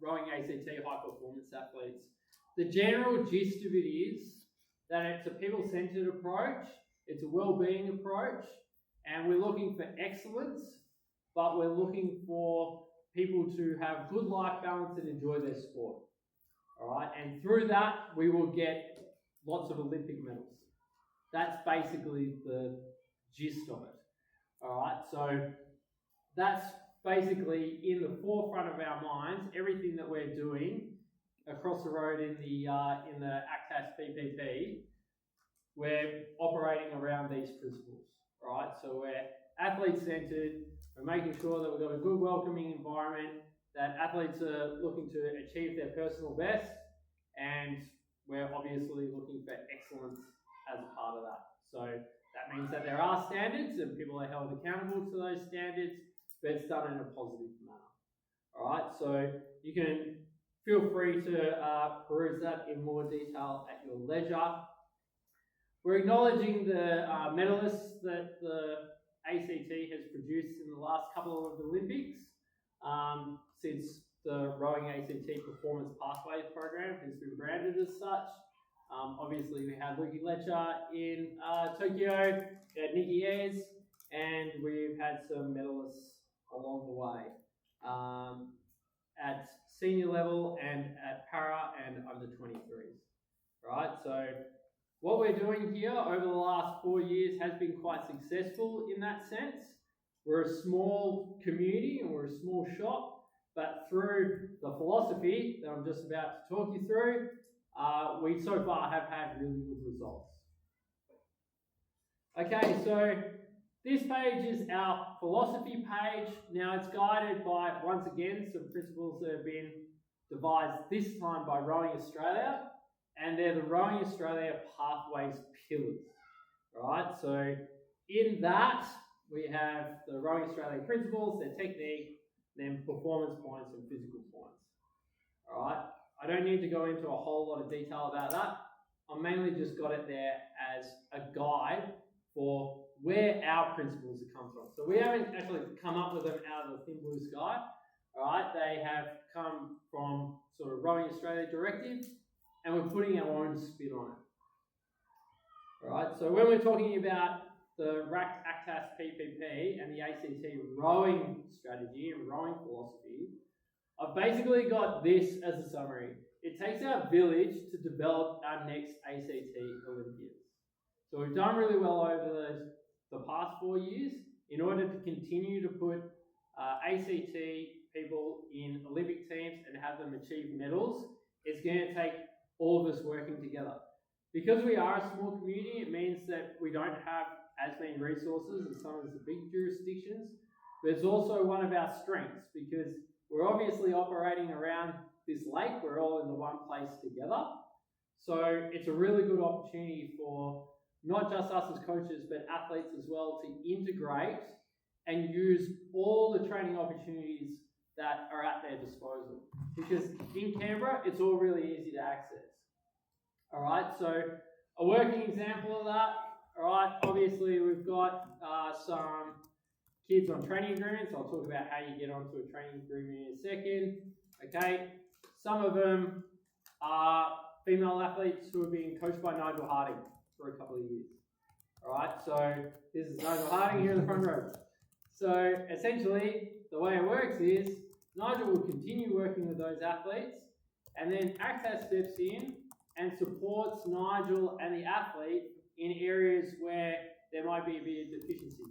rowing ACT high performance athletes. The general gist of it is that it's a people-centered approach, it's a well-being approach, and we're looking for excellence, but we're looking for people to have good life balance and enjoy their sport. All right, and through that, we will get lots of Olympic medals. That's basically the gist of it. All right, so that's basically in the forefront of our minds, everything that we're doing across the road in the ACTAS PPP, we're operating around these principles, right? So we're athlete-centered, we're making sure that we've got a good welcoming environment, that athletes are looking to achieve their personal best, and we're obviously looking for excellence as a part of that. So that means that there are standards and people are held accountable to those standards, but it's done in a positive manner. All right, so you can feel free to peruse that in more detail at your leisure. We're acknowledging the medalists that the ACT has produced in the last couple of Olympics since the Rowing ACT Performance Pathways Program has been branded as such. Obviously, we had Luki Lecher in Tokyo, we had Nikki Ayres, and we've had some medalists along the way at senior level and at para and under 23s. Right, so what we're doing here over the last 4 years has been quite successful in that sense. We're a small community and we're a small shop, but through the philosophy that I'm just about to talk you through, we so far have had really good results. Okay, so this page is our philosophy page. Now it's guided by, once again, some principles that have been devised this time by Rowing Australia, and they're the Rowing Australia Pathways pillars. Right, so in that we have the Rowing Australia principles, their technique, then performance points and physical points. All right, I don't need to go into a whole lot of detail about that. I mainly just got it there as a guide for where our principles have come from. So we haven't actually come up with them out of the thin blue sky. All right, they have come from sort of Rowing Australia directives, and we're putting our own spin on it. All right, so when we're talking about the RACT ACTAS PPP and the ACT rowing strategy and rowing philosophy, I've basically got this as a summary. It takes our village to develop our next ACT Olympians. So we've done really well over the past 4 years. In order to continue to put ACT people in Olympic teams and have them achieve medals, it's going to take all of us working together. Because we are a small community, it means that we don't have as many resources as some of the big jurisdictions, but it's also one of our strengths because we're obviously operating around this lake. We're all in the one place together. So it's a really good opportunity for not just us as coaches, but athletes as well to integrate and use all the training opportunities that are at their disposal. Because in Canberra, it's all really easy to access. All right, so a working example of that, all right, obviously we've got some kids on training agreements. I'll talk about how you get onto a training agreement in a second. Okay, some of them are female athletes who are being coached by Nigel Harding for a couple of years. All right, so this is Nigel Harding here in the front row. So essentially, the way it works is Nigel will continue working with those athletes, and then ACTAS steps in and supports Nigel and the athlete in areas where there might be a bit of deficiency.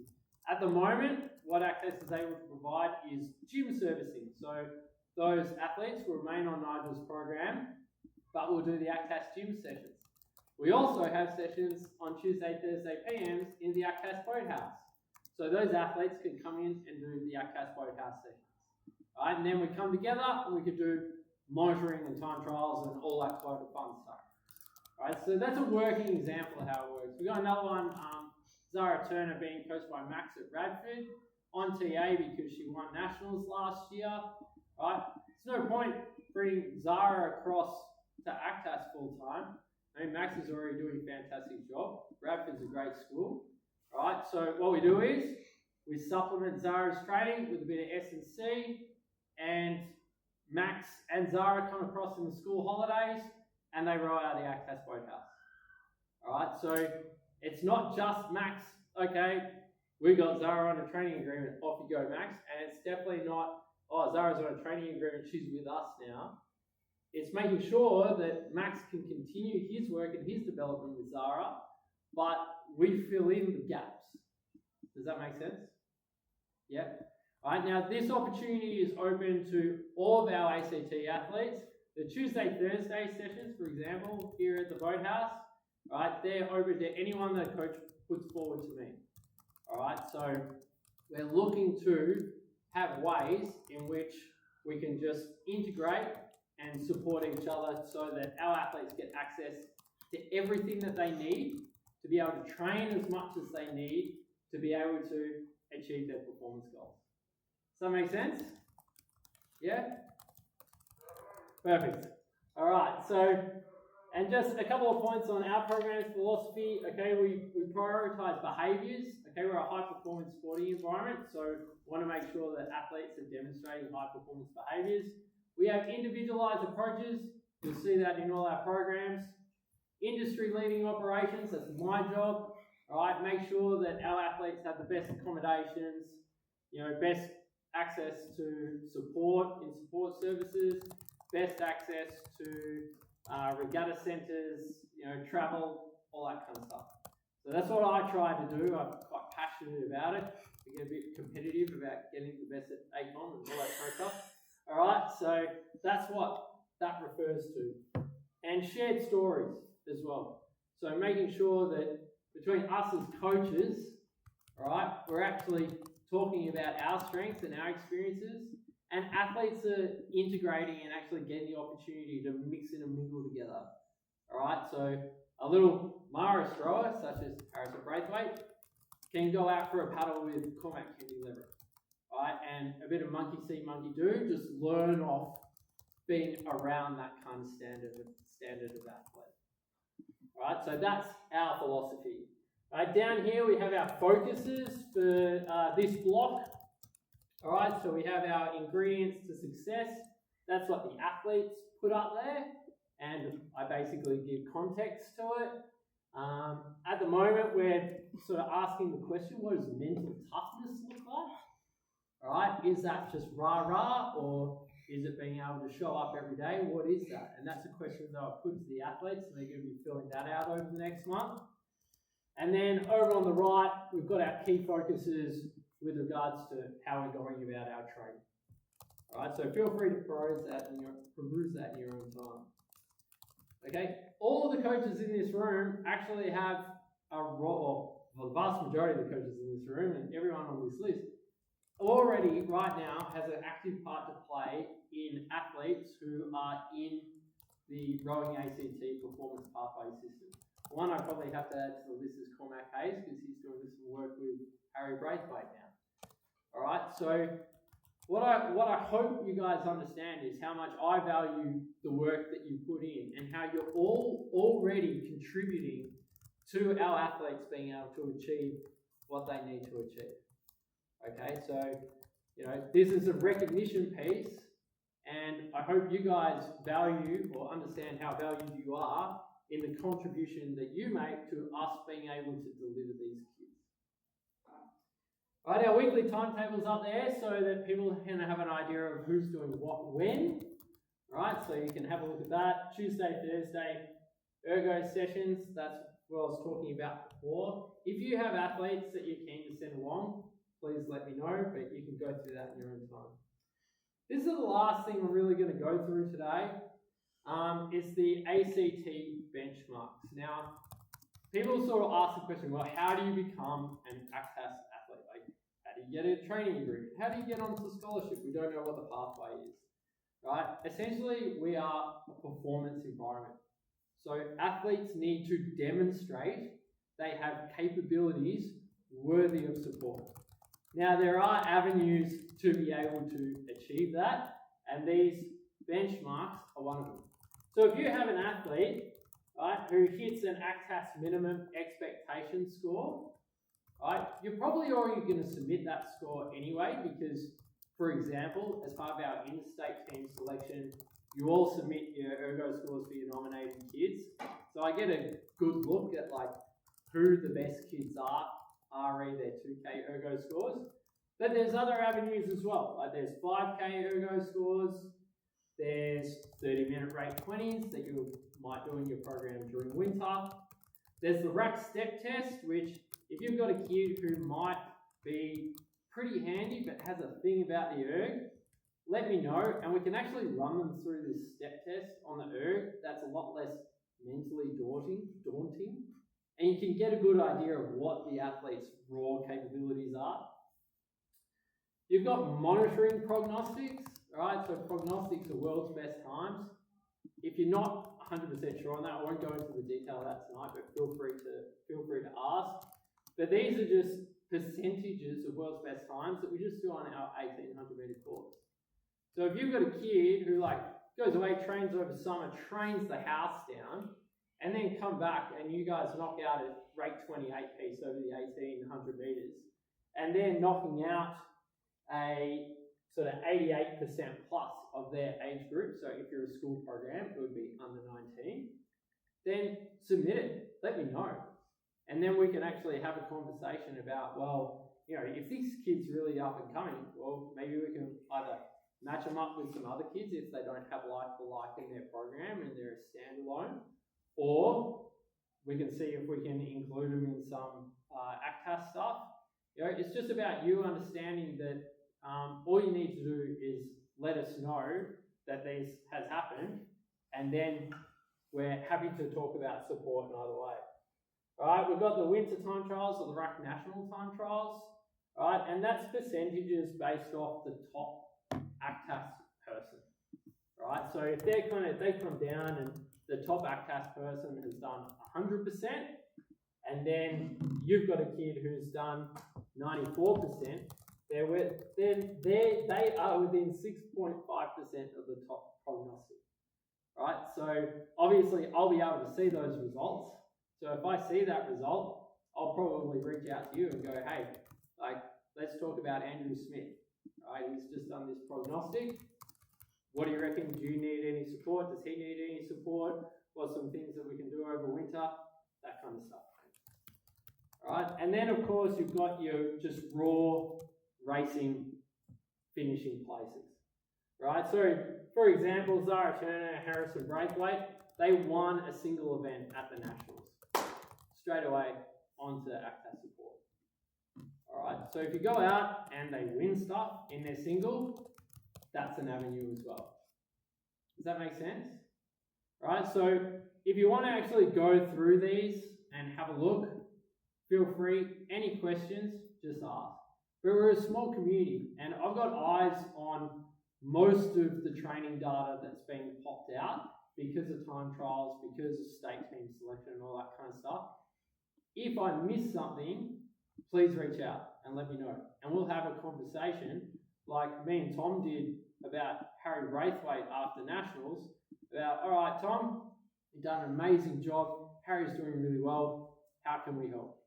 At the moment, what ACTAS is able to provide is gym servicing. So those athletes will remain on Nigel's program, but we'll do the ACTAS gym sessions. We also have sessions on Tuesday, Thursday PMs in the ACTAS Boathouse. So those athletes can come in and do the ACTAS Boathouse sessions. All right, and then we come together and we could do monitoring and time trials and all that kind of fun stuff. All right, so that's a working example of how it works. We've got another one, Zara Turner being coached by Max at Radford on TA because she won nationals last year. All right, there's no point bringing Zara across to ACTAS full time. I mean, Max is already doing a fantastic job. Radford's a great school. All right, so what we do is we supplement Zara's training with a bit of S&C, and Max and Zara come across in the school holidays and they row out the Access Boathouse. Alright, so it's not just Max, okay, we got Zara on a training agreement, off you go Max, and it's definitely not, oh, Zara's on a training agreement, she's with us now. It's making sure that Max can continue his work and his development with Zara, but we fill in the gaps. Does that make sense? Yeah. All right, now this opportunity is open to all of our ACT athletes. The Tuesday, Thursday sessions, for example, here at the Boathouse, all right, they're open to anyone that a coach puts forward to me. All right, so we're looking to have ways in which we can just integrate and support each other so that our athletes get access to everything that they need to be able to train as much as they need to be able to achieve their performance goals. Does that make sense? Yeah? Perfect. All right, so, and just a couple of points on our program's philosophy. Okay, we prioritize behaviours. Okay, we're a high-performance sporting environment, so we want to make sure that athletes are demonstrating high-performance behaviours. We have individualised approaches. You'll see that in all our programs. Industry-leading operations, that's my job. All right, make sure that our athletes have the best accommodations, best access to support in support services, best access to regatta centres, travel, all that kind of stuff. So that's what I try to do. I'm quite passionate about it. We get a bit competitive about getting the best at ACOM and all that kind of stuff. All right, so that's what that refers to. And shared stories as well. So making sure that between us as coaches, all right, we're actually talking about our strengths and our experiences, and athletes are integrating and actually getting the opportunity to mix and mingle together. All right, so a little Mara thrower, such as Harrison Braithwaite, can go out for a paddle with Cormac Kennedy Leverett. All right, and a bit of monkey see, monkey do, just learn off being around that kind of standard of athlete. All right, so that's our philosophy. Down here we have our focuses for this block. All right, so we have our ingredients to success. That's what the athletes put up there, and I basically give context to it. At the moment, we're sort of asking the question, what does mental toughness look like? All right, is that just rah-rah, or is it being able to show up every day? What is that? And that's a question that I'll put to the athletes, and they're going to be filling that out over the next month. And then over on the right, we've got our key focuses with regards to how we're going about our training. All right, so feel free to peruse that in your own time. Okay, all of the coaches in this room actually have a role, well, the vast majority of the coaches in this room and everyone on this list already right now has an active part to play in athletes who are in the rowing ACT performance pathway system. One I probably have to add to the list is Cormac Hayes, because he's doing some work with Harry Braithwaite now. All right, so what I hope you guys understand is how much I value the work that you put in and how you're all already contributing to our athletes being able to achieve what they need to achieve. Okay, so this is a recognition piece, and I hope you guys value or understand how valued you are in the contribution that you make to us being able to deliver these kids. All right, our weekly timetable's up there so that people can have an idea of who's doing what when. All right, so you can have a look at that. Tuesday, Thursday, ergo sessions, that's what I was talking about before. If you have athletes that you're keen to send along, please let me know, but you can go through that in your own time. This is the last thing we're really going to go through today. Is the ACT benchmarks. Now, people sort of ask the question, well, how do you become an ACTAS athlete? Like, how do you get a training agreement? How do you get onto scholarship? We don't know what the pathway is, right? Essentially, we are a performance environment. So athletes need to demonstrate they have capabilities worthy of support. Now, there are avenues to be able to achieve that, and these benchmarks are one of them. So if you have an athlete, right, who hits an ACTAS minimum expectation score, right, you're probably already going to submit that score anyway, because for example, as part of our interstate team selection, you all submit your ergo scores for your nominated kids. So I get a good look at like who the best kids are, re their 2K ergo scores. But there's other avenues as well. Like there's 5K ergo scores, there's 30-minute rate 20s that you might do in your program during winter. There's the rack step test, which if you've got a kid who might be pretty handy but has a thing about the erg, let me know and we can actually run them through this step test on the erg. That's a lot less mentally daunting, and you can get a good idea of what the athlete's raw capabilities are. You've got monitoring prognostics, right? So prognostics are world's best times. If you're not 100% sure on that, I won't go into the detail of that tonight, but feel free to ask. But these are just percentages of world's best times that we just do on our 1800 meter course. So if you've got a kid who like goes away, trains over summer, trains the house down, and then come back and you guys knock out a rate 28 piece over the 1800 meters, and they're knocking out a sort of 88% plus of their age group. So if you're a school program, it would be under 19. Then submit it, let me know. And then we can actually have a conversation about, well, you know, if this kid's really up and coming, well, maybe we can either match them up with some other kids if they don't have like for like in their program and they're a standalone, or we can see if we can include them in some ACTAS stuff. You know, it's just about you understanding that all you need to do is let us know that this has happened, and then we're happy to talk about support in either way. All right, we've got the winter time trials or the RAC national time trials, all right, and that's percentages based off the top ACTAS person, right? So if they come down and the top ACTAS person has done 100%, and then you've got a kid who's done 94%, they are within 6.5% of the top prognostic, right? So obviously I'll be able to see those results. So if I see that result, I'll probably reach out to you and go, hey, like, let's talk about Andrew Smith, right? He's just done this prognostic. What do you reckon? Do you need any support? Does he need any support? What's some things that we can do over winter? That kind of stuff. All right, and then of course you've got your just raw racing finishing places, right? So for example, Zara Turner, Harrison Braithwaite, they won a single event at the Nationals. Straight away onto ACTAS support. All right, so if you go out and they win stuff in their single, that's an avenue as well. Does that make sense? All right, so if you want to actually go through these and have a look, feel free. Any questions, just ask. But we're a small community, and I've got eyes on most of the training data that's being popped out because of time trials, because of state team selection and all that kind of stuff. If I miss something, please reach out and let me know. And we'll have a conversation like me and Tom did about Harry Braithwaite after Nationals, about, all right, Tom, you've done an amazing job. Harry's doing really well. How can we help?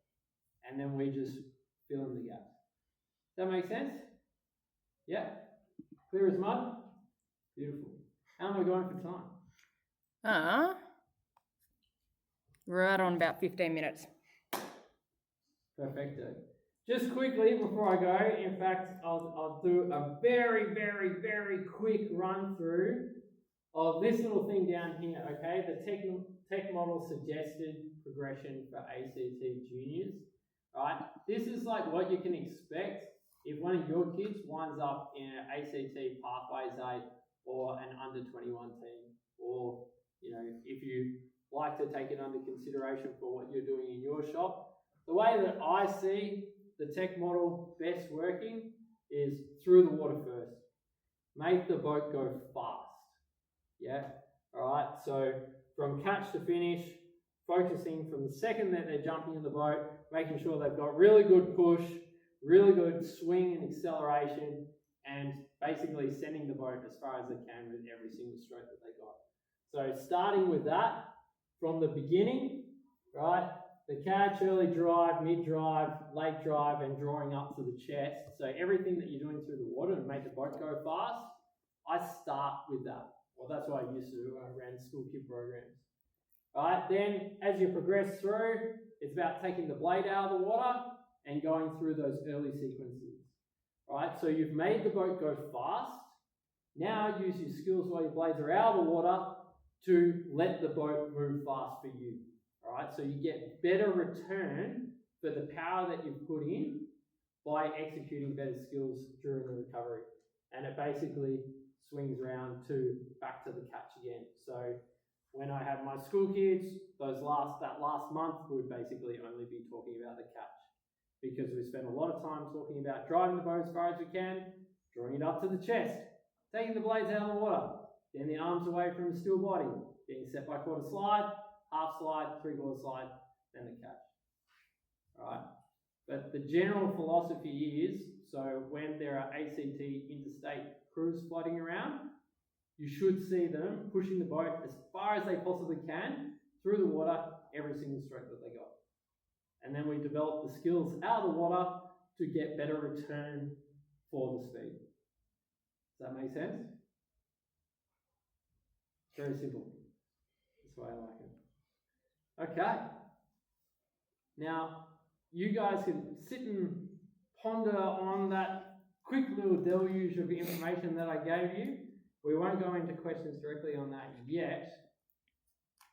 And then we just fill in the gaps. Does that make sense? Yeah? Clear as mud? Beautiful. How am I going for time? We're out on about 15 minutes. Perfecto. Just quickly before I go, in fact, I'll do a very, very, very quick run through of this little thing down here, okay? The tech model suggested progression for ACT juniors, right? This is like what you can expect if one of your kids winds up in an ACT Pathways 8 or an under 21 team, or, you know, if you like to take it under consideration for what you're doing in your shop. The way that I see the tech model best working is through the water first. Make the boat go fast. Yeah, all right. So from catch to finish, focusing from the second that they're jumping in the boat, making sure they've got really good push, really good swing and acceleration, and basically sending the boat as far as they can with every single stroke that they got. So starting with that from the beginning, right? the catch, early drive, mid drive, late drive, and drawing up to the chest. So everything that you're doing through the water to make the boat go fast, I start with that. Well, that's what I used to do when I ran school kid programs. Right, then as you progress through, it's about taking the blade out of the water and going through those early sequences. Right, so you've made the boat go fast. Now use your skills while your blades are out of the water to let the boat move fast for you. Alright, so you get better return for the power that you've put in by executing better skills during the recovery. And it basically swings around back to the catch again. So when I have my school kids, that last month would basically only be talking about the catch, because we spend a lot of time talking about driving the boat as far as we can, drawing it up to the chest, taking the blades out of the water, getting the arms away from the still body, getting set by quarter slide, half slide, three-quarter slide, then the catch. Alright? But the general philosophy is, so when there are ACT interstate crews floating around, you should see them pushing the boat as far as they possibly can through the water every single stroke that they got. And then we develop the skills out of the water to get better return for the speed. Does that make sense? Very simple. That's the way I like it. Okay. Now, you guys can sit and ponder on that quick little deluge of information that I gave you. We won't go into questions directly on that yet.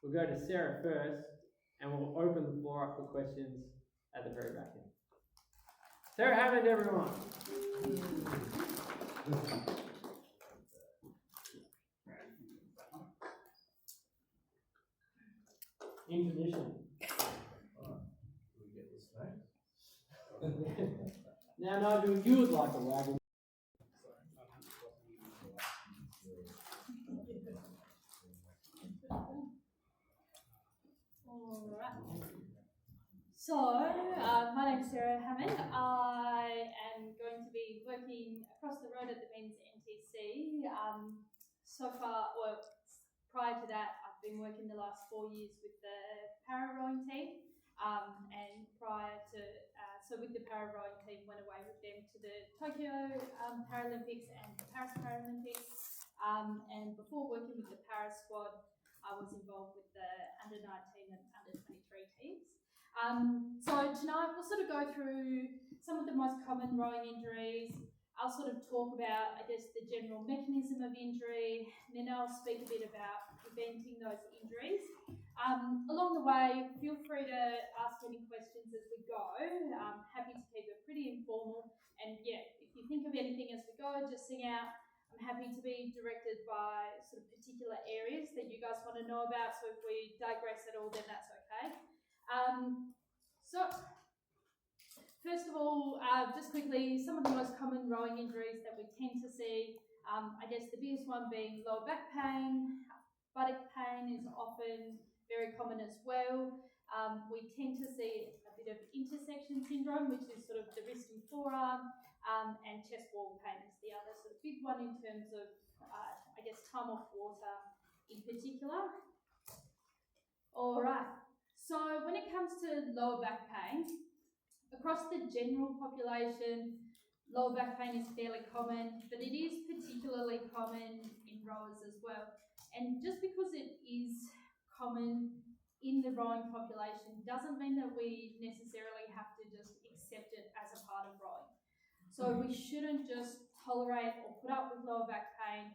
We'll go to Sarah first, and we'll open the floor up for questions at the very back end. Sarah Hammond, everyone. Intermission. We get the snacks. Now, Nigel, you would like a wagon. So, my name is Sarah Hammond. I am going to be working across the road at the men's NTC. So far, well, prior to that, I've been working the last 4 years with the para rowing team. And prior to, so with the para rowing team, went away with them to the Tokyo Paralympics and the Paris Paralympics. And before working with the Paris squad, I was involved with the under 19 and under 23 teams. So tonight we'll sort of go through some of the most common rowing injuries. I'll sort of talk about, I guess, the general mechanism of injury, and then I'll speak a bit about preventing those injuries. Along the way, feel free to ask any questions as we go. I'm happy to keep it pretty informal. And yeah, if you think of anything as we go, just sing out. I'm happy to be directed by sort of particular areas that you guys want to know about. So if we digress at all, then that's okay. So first of all, just quickly, some of the most common rowing injuries that we tend to see, I guess the biggest one being lower back pain. Buttock pain is often very common as well. We tend to see a bit of intersection syndrome, which is sort of the wrist and forearm, and chest wall pain is the other sort of big one in terms of, I guess, time off water in particular. All right. So when it comes to lower back pain, across the general population, lower back pain is fairly common, but it is particularly common in rowers as well. And just because it is common in the rowing population doesn't mean that we necessarily have to just accept it as a part of rowing. So we shouldn't just tolerate or put up with lower back pain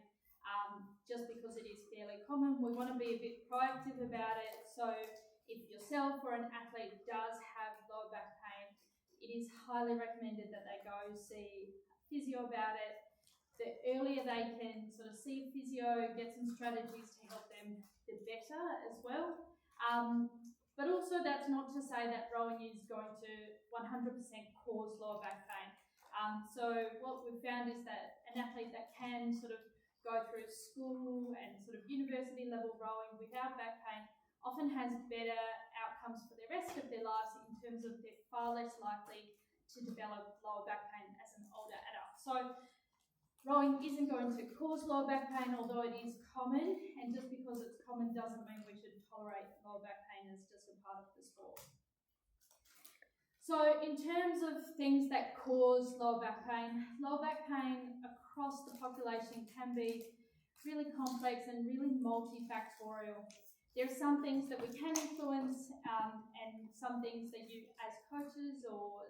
just because it is fairly common. We want to be a bit proactive about it. So if yourself or an athlete does have lower back pain, it is highly recommended that they go see a physio about it. The earlier they can sort of see a physio, get some strategies to help them, the better as well. But also that's not to say that rowing is going to 100% cause lower back pain. So what we've found is that an athlete that can sort of go through school and sort of university level rowing without back pain often has better outcomes for the rest of their lives in terms of they're far less likely to develop lower back pain as an older adult. So rowing isn't going to cause lower back pain, although it is common, and just because it's common doesn't mean we should tolerate lower back pain as just a part of the sport. So in terms of things that cause lower back pain across the population can be really complex and really multifactorial. There are some things that we can influence and some things that you as coaches or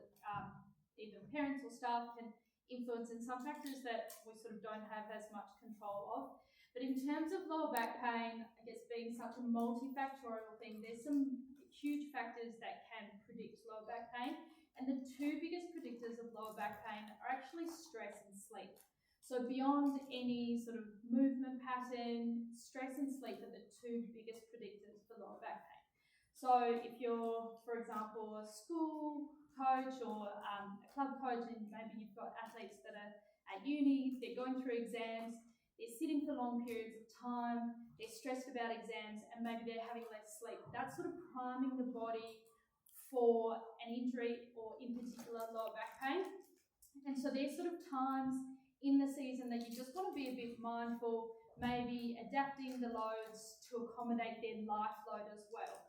even parents or staff can influence, and some factors that we sort of don't have as much control of. But in terms of lower back pain, I guess being such a multifactorial thing, there's some huge factors that can predict lower back pain. And the two biggest predictors of lower back pain are actually stress and sleep. So beyond any sort of movement pattern, stress and sleep are the two biggest predictors for lower back pain. So if you're, for example, a school coach or a club coach, and maybe you've got athletes that are at uni, they're going through exams, they're sitting for long periods of time, they're stressed about exams, and maybe they're having less sleep. That's sort of priming the body for an injury, or in particular lower back pain. And so there's sort of times in the season that you just want to be a bit mindful, maybe adapting the loads to accommodate their life load as well.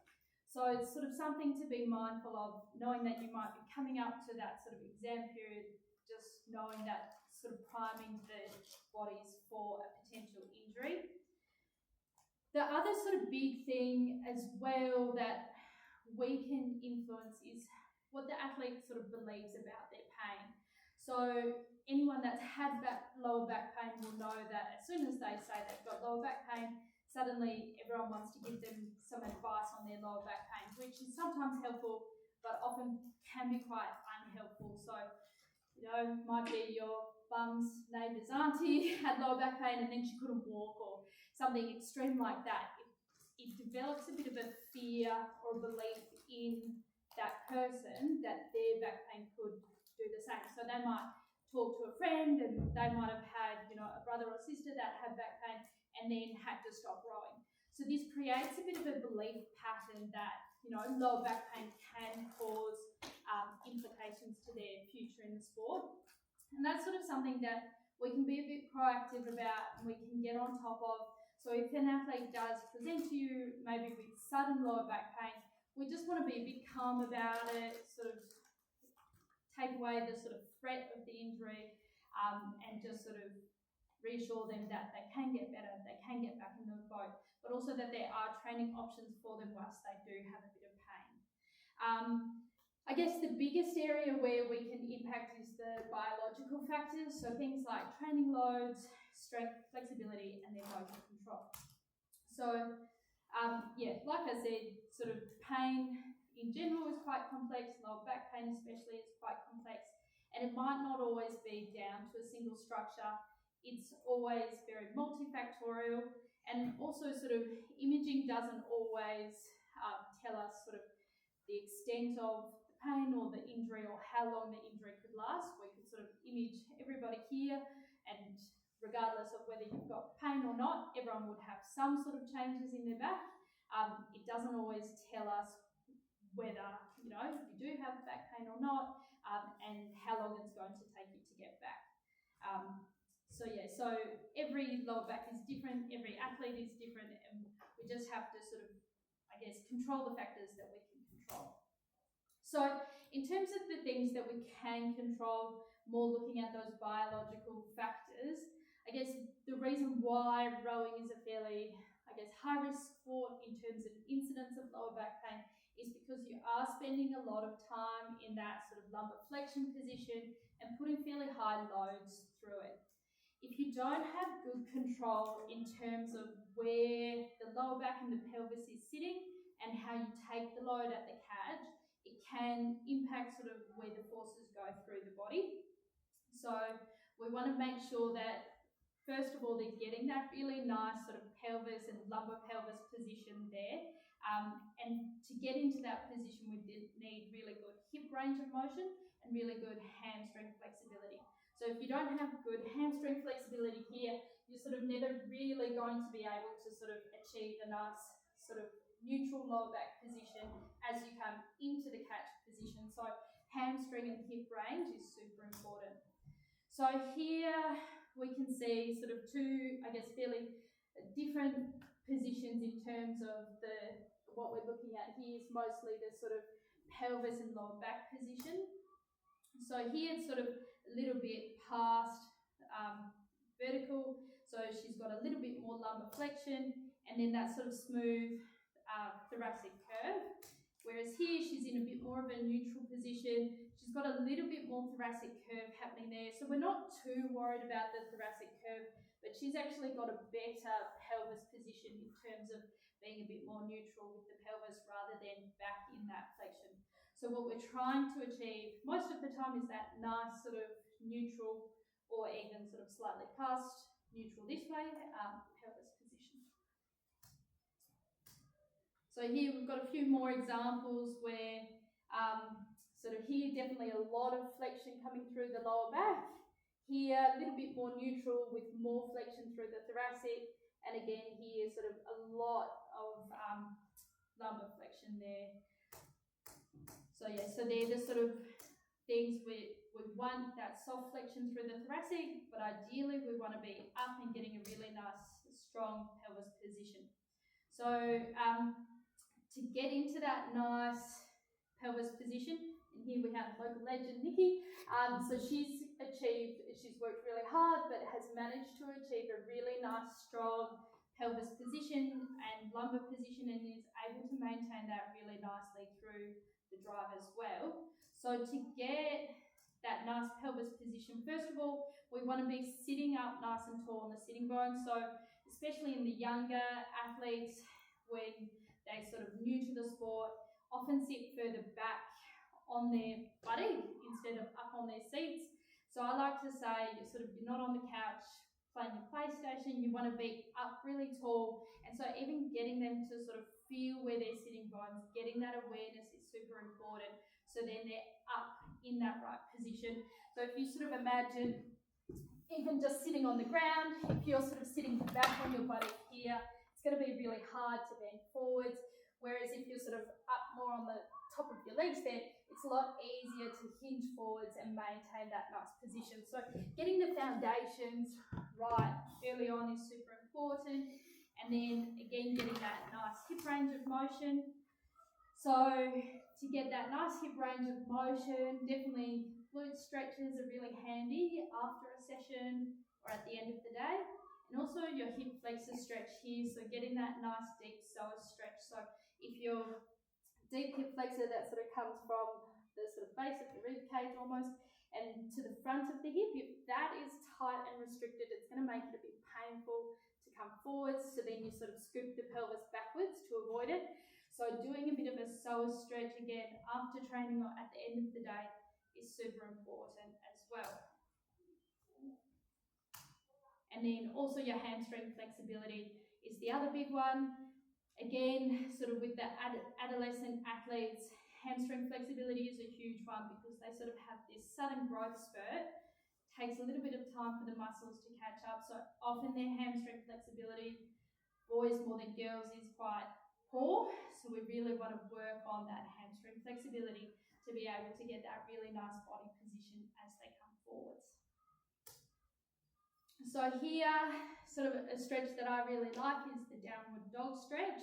So it's sort of something to be mindful of, knowing that you might be coming up to that sort of exam period, just knowing that sort of priming the bodies for a potential injury. The other sort of big thing as well that we can influence is what the athlete sort of believes about their pain. So anyone that's had lower back pain will know that as soon as they say they've got lower back pain, suddenly everyone wants to give them some advice on their lower back pain, which is sometimes helpful, but often can be quite unhelpful. So, you know, might be your mum's neighbour's auntie had lower back pain and then she couldn't walk, or something extreme like that. It develops a bit of a fear or a belief in that person that their back pain could do the same. So they might talk to a friend and they might have had, you know, a brother or sister that had back pain and then had to stop rowing. So this creates a bit of a belief pattern that, you know, lower back pain can cause implications to their future in the sport. And that's sort of something that we can be a bit proactive about and we can get on top of. So if an athlete does present to you maybe with sudden lower back pain, we just want to be a bit calm about it, sort of take away the sort of threat of the injury, and just sort of reassure them that they can get better, they can get back in the boat, but also that there are training options for them whilst they do have a bit of pain. I guess the biggest area where we can impact is the biological factors, so things like training loads, strength, flexibility, and their motor control. So, like I said, sort of pain in general is quite complex, lower back pain especially is quite complex, and it might not always be down to a single structure. It's always very multifactorial, and also sort of imaging doesn't always tell us sort of the extent of the pain or the injury or how long the injury could last. We could sort of image everybody here, and regardless of whether you've got pain or not, everyone would have some sort of changes in their back. It doesn't always tell us whether, you know, you do have back pain or not, and how long it's going to take you to get back. So every lower back is different, every athlete is different, and we just have to sort of, I guess, control the factors that we can control. So in terms of the things that we can control, more looking at those biological factors, I guess the reason why rowing is a fairly, I guess, high-risk sport in terms of incidence of lower back pain is because you are spending a lot of time in that sort of lumbar flexion position and putting fairly high loads through it. If you don't have good control in terms of where the lower back and the pelvis is sitting and how you take the load at the catch, it can impact sort of where the forces go through the body. So we want to make sure that, first of all, they're getting that really nice sort of pelvis and lumbar pelvis position there. And to get into that position, we need really good hip range of motion and really good hamstring flexibility. So if you don't have good hamstring flexibility here, you're sort of never really going to be able to sort of achieve a nice sort of neutral lower back position as you come into the catch position. So hamstring and hip range is super important. So here we can see sort of two, I guess, fairly different positions in terms of what we're looking at here is mostly the sort of pelvis and lower back position. So here it's sort of a little bit past vertical, so she's got a little bit more lumbar flexion, and then that sort of smooth thoracic curve. Whereas here she's in a bit more of a neutral position. She's got a little bit more thoracic curve happening there. So we're not too worried about the thoracic curve, but she's actually got a better pelvis position in terms of being a bit more neutral with the pelvis rather than back in that flexion. So what we're trying to achieve most of the time is that nice sort of neutral or even sort of slightly past neutral this way pelvis position. So here we've got a few more examples where sort of here definitely a lot of flexion coming through the lower back. Here a little bit more neutral with more flexion through the thoracic, and again here sort of a lot of lumbar flexion there. So yeah, so they're the sort of things we want that soft flexion through the thoracic, but ideally we want to be up and getting a really nice strong pelvis position. So to get into that nice pelvis position, and here we have local legend Nikki. So she's worked really hard, but has managed to achieve a really nice strong pelvis position and lumbar position, and is able to maintain that really nicely through the drive as well. So to get that nice pelvis position, first of all, we want to be sitting up nice and tall on the sitting bone. So especially in the younger athletes, when they're sort of new to the sport, often sit further back on their buttock instead of up on their seats. So I like to say you're not on the couch playing your PlayStation, you want to be up really tall, and so even getting them to sort of feel where they're sitting bones, getting that awareness is super important, so then they're up in that right position. So if you sort of imagine even just sitting on the ground, if you're sort of sitting back on your buttock here, it's going to be really hard to bend forwards, whereas if you're sort of up more on the top of your legs there, it's a lot easier to hinge forwards and maintain that nice position. So getting the foundations right early on is super important, and then again getting that nice hip range of motion. So to get that nice hip range of motion, definitely glute stretches are really handy after a session or at the end of the day. And also your hip flexor stretch here, so getting that nice deep psoas stretch. So if your deep hip flexor that sort of comes from the sort of base of the rib cage almost and to the front of the hip, if that is tight and restricted, it's going to make it a bit painful to come forwards, so then you sort of scoop the pelvis backwards to avoid it. So doing a bit of a psoas stretch again after training or at the end of the day is super important as well. And then also your hamstring flexibility is the other big one. Again, sort of with the adolescent athletes, hamstring flexibility is a huge one because they sort of have this sudden growth spurt. It takes a little bit of time for the muscles to catch up, so often their hamstring flexibility, boys more than girls, is quite poor. So we really want to work on that hamstring flexibility to be able to get that really nice body position as they come forwards. So here, sort of a stretch that I really like is the downward dog stretch.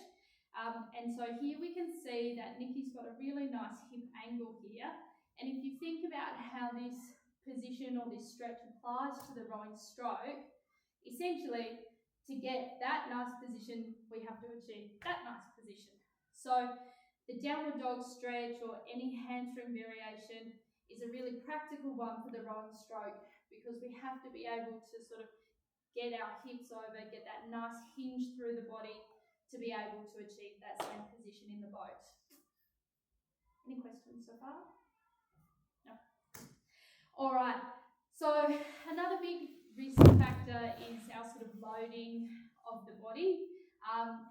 And so here we can see that Nikki's got a really nice hip angle here. And if you think about how this position or this stretch applies to the rowing stroke, essentially to get that nice position, we have to achieve that nice position. So the downward dog stretch or any hamstring variation is a really practical one for the rowing stroke, because we have to be able to sort of get our hips over, get that nice hinge through the body to be able to achieve that same position in the boat. Any questions so far? No. All right. So another big risk factor is our sort of loading of the body.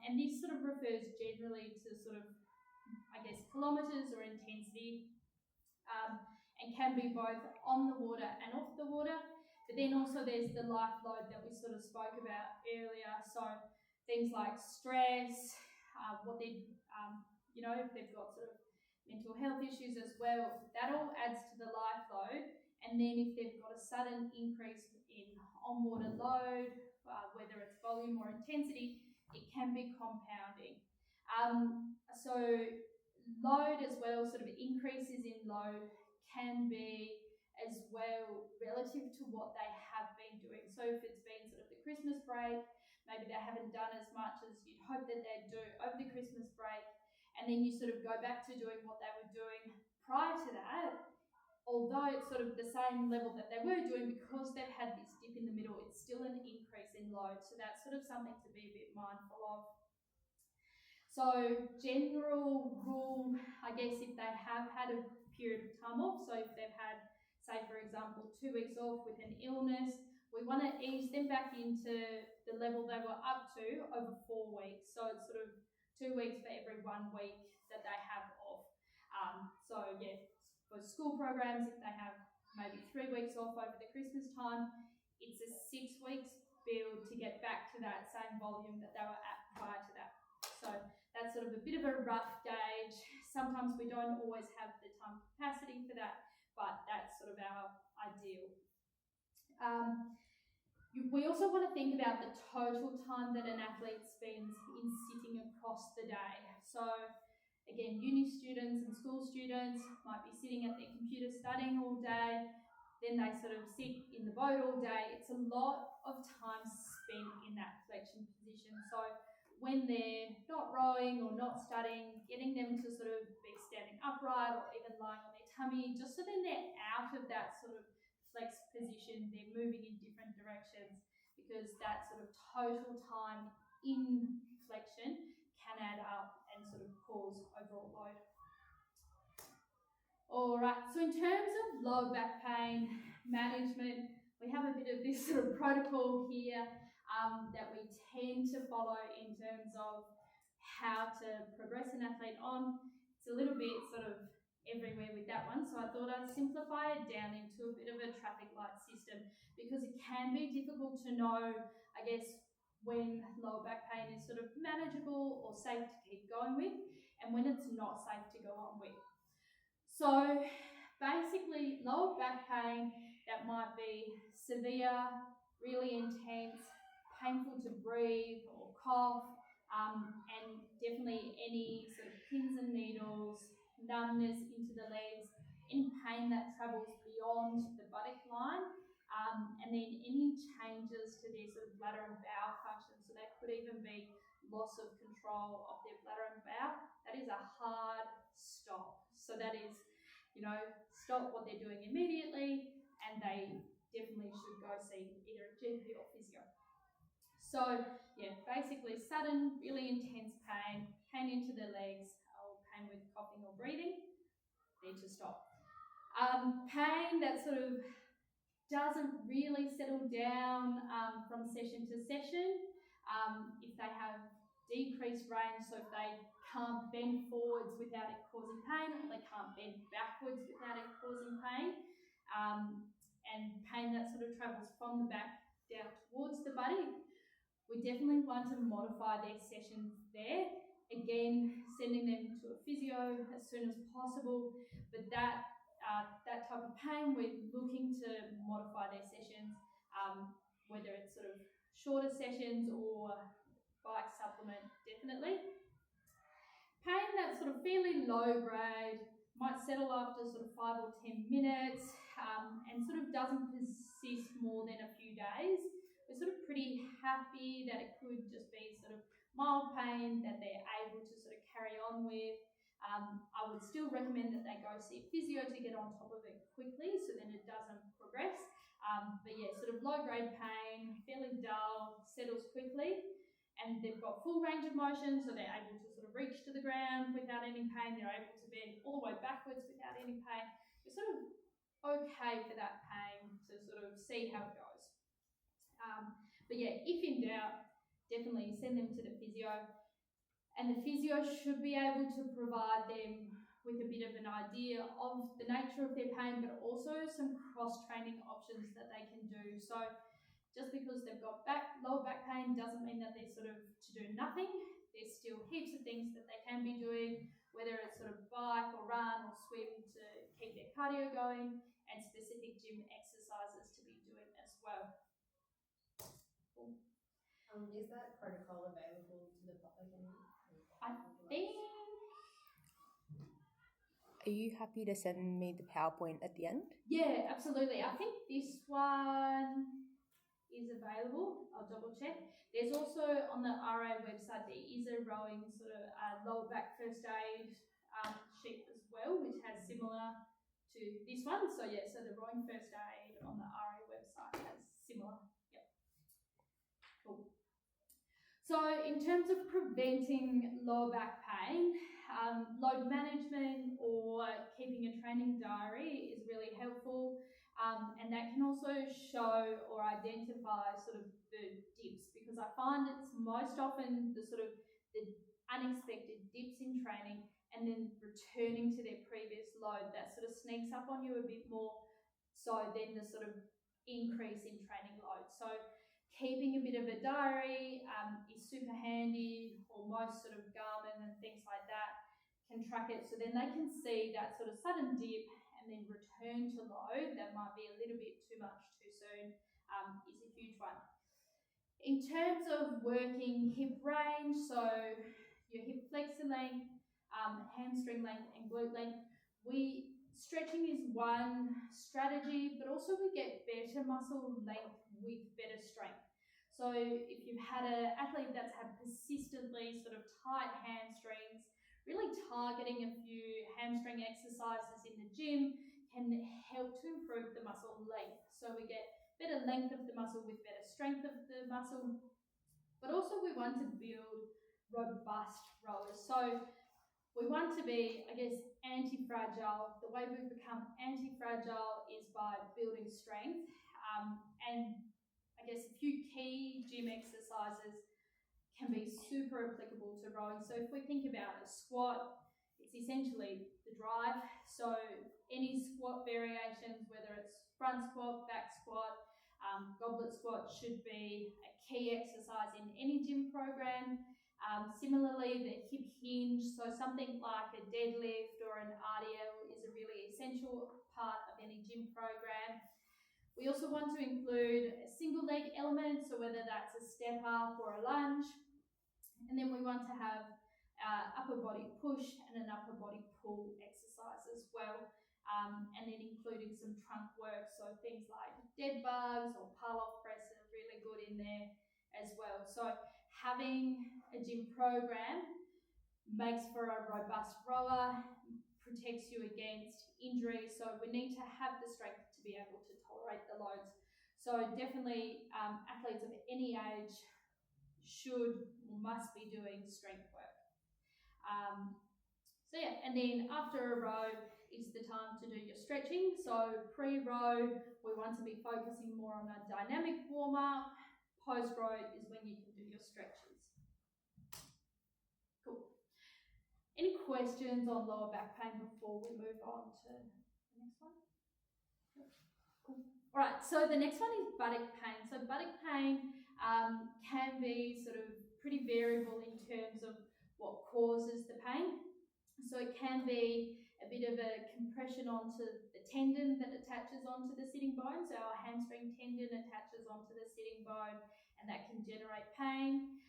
And this sort of refers generally to sort of, I guess, kilometres or intensity, and can be both on the water and off the water. But then also there's the life load that we sort of spoke about earlier. So things like stress, what they, if they've got sort of mental health issues as well, that all adds to the life load. And then if they've got a sudden increase in on-water load, whether it's volume or intensity, it can be compounding. So Load as well, sort of increases in load can be as well relative to what they have been doing. So if it's been sort of the Christmas break, maybe they haven't done as much as you'd hope that they'd do over the Christmas break, and then you sort of go back to doing what they were doing prior to that, although it's sort of the same level that they were doing, because they've had this dip in the middle, it's still an increase in load. So that's sort of something to be a bit mindful of. So general rule, I guess, if they have had a period of time off, so if they've had, say for example, 2 weeks off with an illness, we want to ease them back into the level they were up to over 4 weeks. So it's sort of 2 weeks for every 1 week that they have off. So yeah, for school programs, if they have maybe 3 weeks off over the Christmas time, it's a 6 weeks build to get back to that same volume that they were at prior to that. So that's sort of a bit of a rough gauge. Sometimes we don't always have the time capacity for that, but that's sort of our ideal. We also want to think about the total time that an athlete spends in sitting across the day. So again, uni students and school students might be sitting at their computer studying all day, then they sort of sit in the boat all day. It's a lot of time spent in that flexion position. So when they're not rowing or not studying, getting them to sort of be standing upright or even lying on their tummy, just so then they're out of that sort of flex position, they're moving in different directions, because that sort of total time in flexion can add up and sort of cause overall load. All right, so in terms of lower back pain management, we have a bit of this sort of protocol here that we tend to follow in terms of how to progress an athlete on. It's a little bit sort of everywhere with that one, so I thought I'd simplify it down into a bit of a traffic light system, because it can be difficult to know, I guess, when lower back pain is sort of manageable or safe to keep going with, and when it's not safe to go on with. So basically, lower back pain that might be severe, really intense, painful to breathe or cough, and definitely any sort of pins and needles, numbness into the legs, any pain that travels beyond the buttock line, and then any changes to their sort of bladder and bowel function. So that could even be loss of control of their bladder and bowel. That is a hard stop. So that is, stop what they're doing immediately, and they definitely should go see either a GP or physio. So yeah, basically sudden, really intense pain, pain into the legs, or pain with coughing or breathing, need to stop. Pain that sort of doesn't really settle down from session to session. If they have decreased range, so if they can't bend forwards without it causing pain, or they can't bend backwards without it causing pain, and pain that sort of travels from the back down towards the body, we definitely want to modify their sessions there. Again, sending them to a physio as soon as possible, but that type of pain, we're looking to modify their sessions, whether it's sort of shorter sessions or bike supplement, definitely. Pain that's sort of fairly low grade, might settle after sort of 5 or 10 minutes, and sort of doesn't persist more than a few days. We're sort of pretty happy that it could just be sort of mild pain that they're able to sort of carry on with. I would still recommend that they go see a physio to get on top of it quickly, so then it doesn't progress. But yeah, sort of low grade pain, fairly dull, settles quickly, and they've got full range of motion, so they're able to sort of reach to the ground without any pain. They're able to bend all the way backwards without any pain. We're sort of okay for that pain to sort of see how it goes. But yeah, if in doubt, definitely send them to the physio. And the physio should be able to provide them with a bit of an idea of the nature of their pain, but also some cross-training options that they can do. So just because they've got lower back pain doesn't mean that they're sort of to do nothing. There's still heaps of things that they can be doing, whether it's sort of bike or run or swim to keep their cardio going, and specific gym exercises to be doing as well. Cool. Is that protocol available to the public? I think Are you happy to send me the PowerPoint at the end? Yeah, absolutely. I think this one is available. I'll double check. There's also on the RA website, there is a rowing sort of lower back first aid sheet as well, which has similar to this one. So yeah, so the rowing first aid on the RA website has similar. Yep. Cool. So in terms of preventing lower back pain, load management or keeping a training diary is really helpful, and that can also show or identify sort of the dips, because I find it's most often the sort of the unexpected dips in training and then returning to their previous load that sort of sneaks up on you a bit more, so then the sort of increase in training load. So keeping a bit of a diary is super handy, or most sort of Garmin and things like that can track it, so then they can see that sort of sudden dip and then return to load that might be a little bit too much too soon is a huge one. In terms of working hip range, so your hip flexor length, hamstring length and glute length, stretching is one strategy, but also we get better muscle length with better strength. So if you've had an athlete that's had persistently sort of tight hamstrings, really targeting a few hamstring exercises in the gym can help to improve the muscle length. So we get better length of the muscle with better strength of the muscle, but also we want to build robust rowers. So we want to be, I guess, anti-fragile. The way we become anti-fragile is by building strength. And I guess a few key gym exercises can be super applicable to rowing. So if we think about a squat, it's essentially the drive. So any squat variations, whether it's front squat, back squat, goblet squat, should be a key exercise in any gym program. Similarly, the hip hinge, so something like a deadlift or an RDL is a really essential part of any gym program. We also want to include a single leg element, so whether that's a step up or a lunge. And then we want to have upper body push and an upper body pull exercise as well. And then including some trunk work, so things like dead bugs or pull-off press are really good in there as well. So having a gym program makes for a robust rower, protects you against injury, so we need to have the strength to be able to tolerate the loads. So definitely athletes of any age should or must be doing strength work. So yeah, and then after a row is the time to do your stretching. So pre-row, we want to be focusing more on a dynamic warm-up. Post-row is when you can do your stretches. Cool. Any questions on lower back pain before we move on to the next one? Cool. All right, so the next one is buttock pain. So buttock pain can be sort of pretty variable in terms of what causes the pain. So it can be a bit of a compression onto the tendon that attaches onto the sitting bone. So our hamstring tendon attaches onto the sitting bone, and that can generate pain.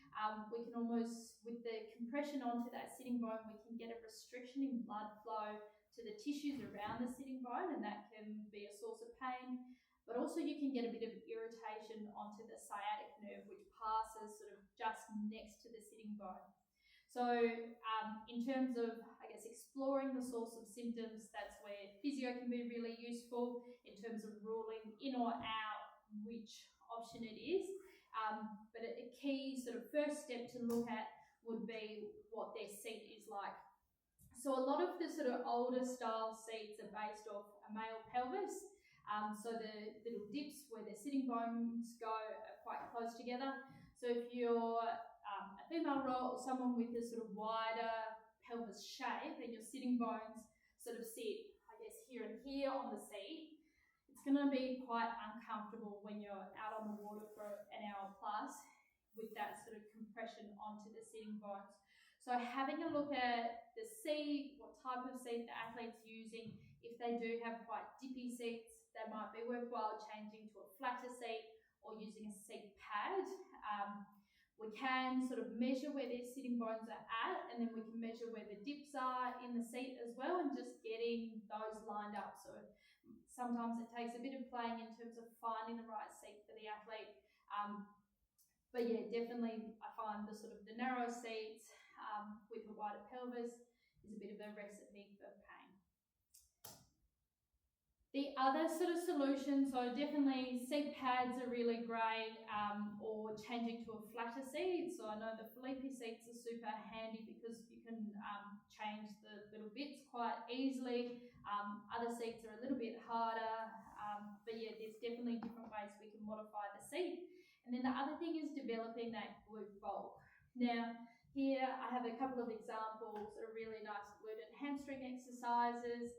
We can almost, with the compression onto that sitting bone, we can get a restriction in blood flow to the tissues around the sitting bone, and that can be a source of pain. But also you can get a bit of irritation onto the sciatic nerve, which passes sort of just next to the sitting bone. So in terms of, I guess, exploring the source of symptoms, that's where physio can be really useful in terms of ruling in or out which option it is. But a key sort of first step to look at would be what their seat is like. So a lot of the sort of older style seats are based off a male pelvis. So the little dips where their sitting bones go are quite close together. So if you're a female rower or someone with a sort of wider pelvis shape and your sitting bones sort of sit, I guess, here and here on the seat, it's going to be quite uncomfortable when you're out on the water for an hour plus with that sort of compression onto the sitting bones. So having a look at the seat, what type of seat the athlete's using. If they do have quite dippy seats, they might be worthwhile changing to a flatter seat or using a seat pad. We can sort of measure where their sitting bones are at, and then we can measure where the dips are in the seat as well, and just getting those lined up. So sometimes it takes a bit of playing in terms of finding the right seat for the athlete. But yeah, definitely I find the sort of the narrow seats with a wider pelvis is a bit of a recipe for pain. The other sort of solution, so definitely seat pads are really great, or changing to a flatter seat. So I know the Felipe seats are super handy because you can change the little bits quite easily. Other seats are a little bit harder, but yeah, there's definitely different ways we can modify the seat. And then the other thing is developing that glute bulk. Now, here I have a couple of examples of really nice glute and hamstring exercises.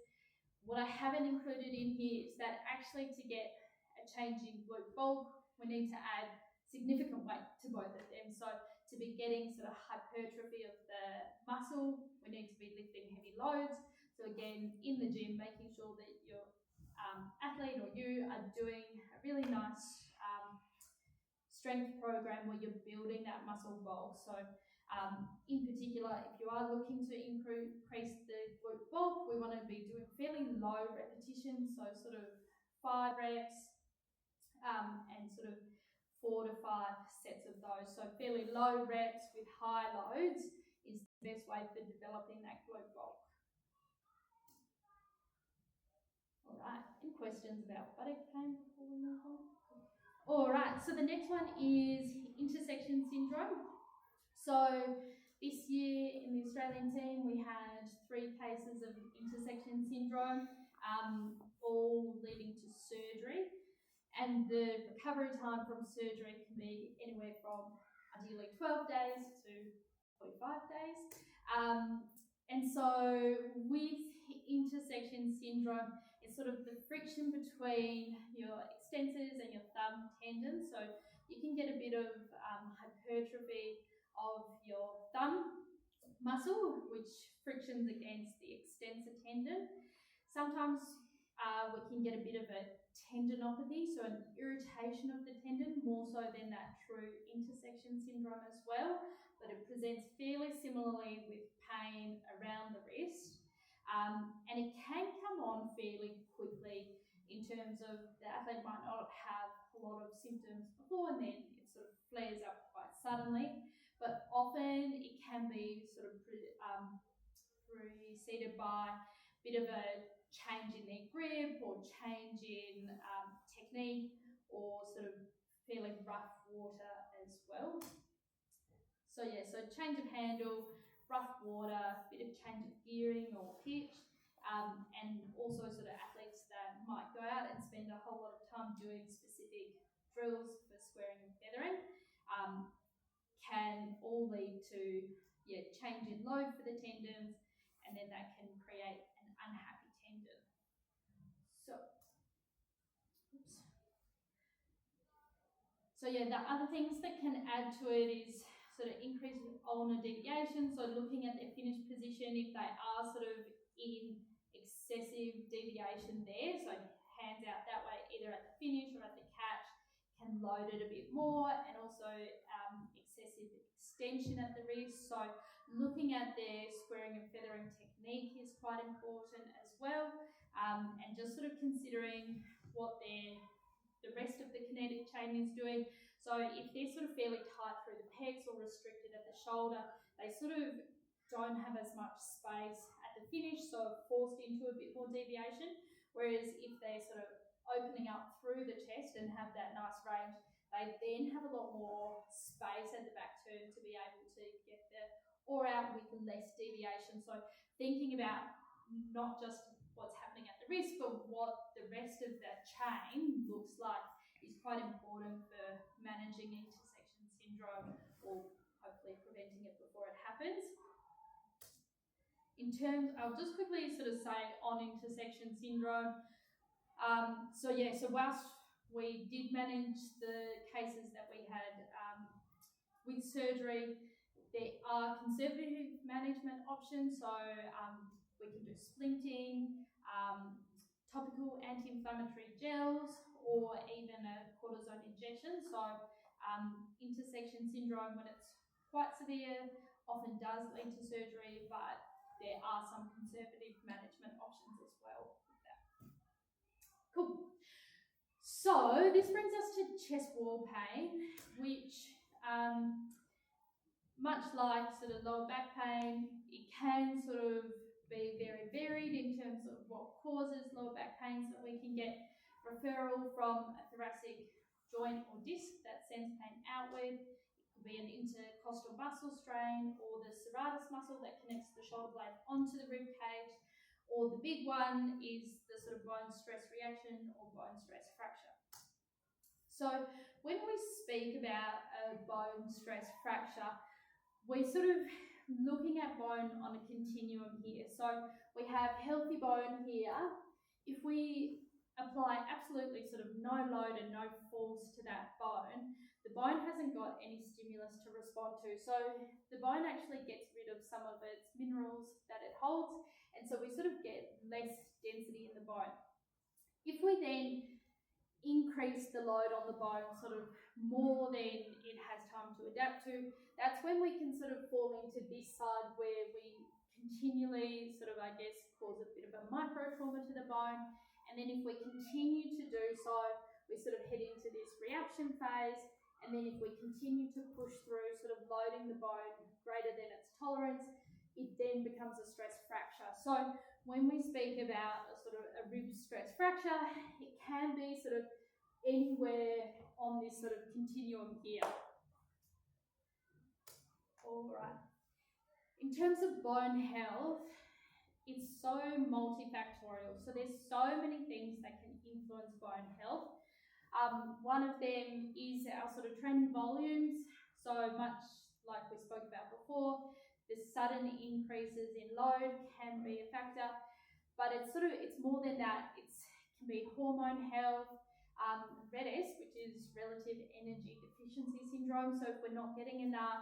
What I haven't included in here is that actually to get a change in glute bulk, we need to add significant weight to both of them. So to be getting sort of hypertrophy of the muscle, we need to be lifting heavy loads. So again, in the gym, making sure that your athlete or you are doing a really nice strength program where you're building that muscle bulk. So in particular, if you are looking to increase the glute bulk, we want to be doing fairly low repetitions, so sort of 5 reps and sort of 4 to 5 sets of those. So fairly low reps with high loads is the best way for developing that glute bulk. All right, any questions about buttock pain before we move on? All right, so the next one is intersection syndrome. So this year in the Australian team, we had 3 cases of intersection syndrome, all leading to surgery. And the recovery time from surgery can be anywhere from ideally 12 days to 45 days. And so with intersection syndrome, it's sort of the friction between your extensors and your thumb tendons. So you can get a bit of hypertrophy of your thumb muscle, which frictions against the extensor tendon. Sometimes we can get a bit of a tendinopathy, so an irritation of the tendon, more so than that true intersection syndrome as well, but it presents fairly similarly with pain around the wrist. And it can come on fairly quickly in terms of the athlete might not have a lot of symptoms before and then it sort of flares up quite suddenly, but often it can be sort of preceded by a bit of a change in their grip or change in technique or sort of fairly rough water as well. So yeah, so change of handle, rough water, bit of change of gearing or pitch, and also sort of athletes that might go out and spend a whole lot of time doing specific drills for squaring and feathering, can all lead to change in load for the tendons, and then that can create an unhappy tendon. So yeah, the other things that can add to it is sort of increased ulnar deviation. So looking at their finish position, if they are sort of in excessive deviation there, so hands out that way, either at the finish or at the catch, can load it a bit more, and also excessive extension at the wrist. So looking at their squaring and feathering technique is quite important as well, and just sort of considering what the rest of the kinetic chain is doing. So if they're sort of fairly tight through the pecs or restricted at the shoulder, they sort of don't have as much space at the finish, so forced into a bit more deviation. Whereas if they're sort of opening up through the chest and have that nice range, they then have a lot more space at the back turn to be able to get the or out with less deviation. So thinking about not just what's happening at the wrist, but what the rest of that chain looks like is quite important for managing intersection syndrome or hopefully preventing it before it happens. In terms, I'll just quickly sort of say on intersection syndrome. So whilst we did manage the cases that we had with surgery, there are conservative management options. So we can do splinting, topical anti-inflammatory gels, or even a cortisone injection. So Intersection syndrome, when it's quite severe, often does lead to surgery, but there are some conservative management options as well with that. Cool. So this brings us to chest wall pain, which much like sort of lower back pain, it can sort of be very varied in terms of what causes lower back pain, so we can get referral from a thoracic joint or disc that sends pain outward. It could be an intercostal muscle strain or the serratus muscle that connects the shoulder blade onto the rib cage, or the big one is the sort of bone stress reaction or bone stress fracture. So when we speak about a bone stress fracture, we're sort of looking at bone on a continuum here. So we have healthy bone here. If we apply absolutely sort of no load and no force to that bone, the bone hasn't got any stimulus to respond to. So the bone actually gets rid of some of its minerals that it holds, and so we sort of get less density in the bone. If we then increase the load on the bone sort of more than it has time to adapt to, that's when we can sort of fall into this side where we continually sort of, I guess, cause a bit of a micro trauma to the bone. And then if we continue to do so, we sort of head into this reaction phase. And then if we continue to push through sort of loading the bone greater than its tolerance, it then becomes a stress fracture. So when we speak about a sort of a rib stress fracture, it can be sort of anywhere on this sort of continuum here. All right. In terms of bone health, it's so multifactorial. So there's so many things that can influence bone health. One of them is our sort of training volumes. So much like we spoke about before, the sudden increases in load can be a factor, but it's more than that. It can be hormone health, RED-S, which is relative energy deficiency syndrome. So if we're not getting enough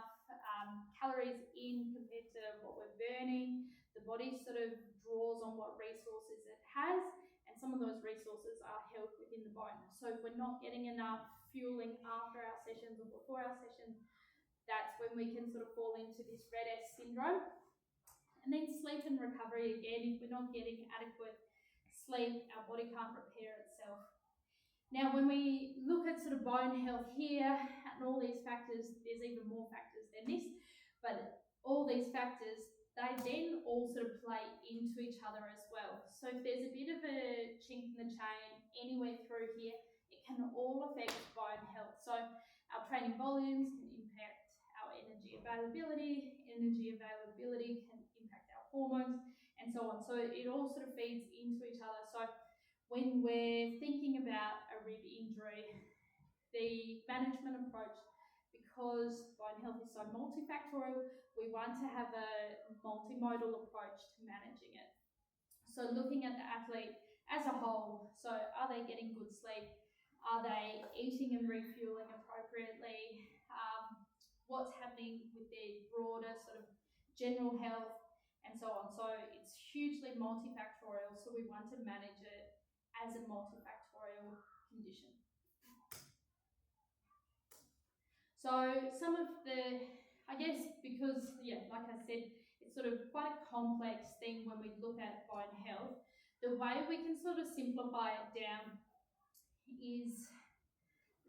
calories in compared to what we're burning, the body sort of draws on what resources it has, and some of those resources are held within the bone. So if we're not getting enough fueling after our sessions or before our sessions, that's when we can sort of fall into this RED-S syndrome. And then sleep and recovery, again, if we're not getting adequate sleep, our body can't repair itself. Now, when we look at sort of bone health here and all these factors, there's even more factors than this, but all these factors, they then all sort of play into each other as well. So if there's a bit of a chink in the chain anywhere through here, it can all affect bone health. So our training volumes can impact our energy availability can impact our hormones, and so on. So it all sort of feeds into each other. So when we're thinking about a rib injury, the management approach, because bone health is so multifactorial, we want to have a multimodal approach to managing it. So looking at the athlete as a whole, so are they getting good sleep? Are they eating and refueling appropriately? What's happening with their broader sort of general health, and so on. So it's hugely multifactorial, so we want to manage it as a multifactorial condition. So some of the, I guess, because, like I said, it's sort of quite a complex thing when we look at bone health. The way we can sort of simplify it down is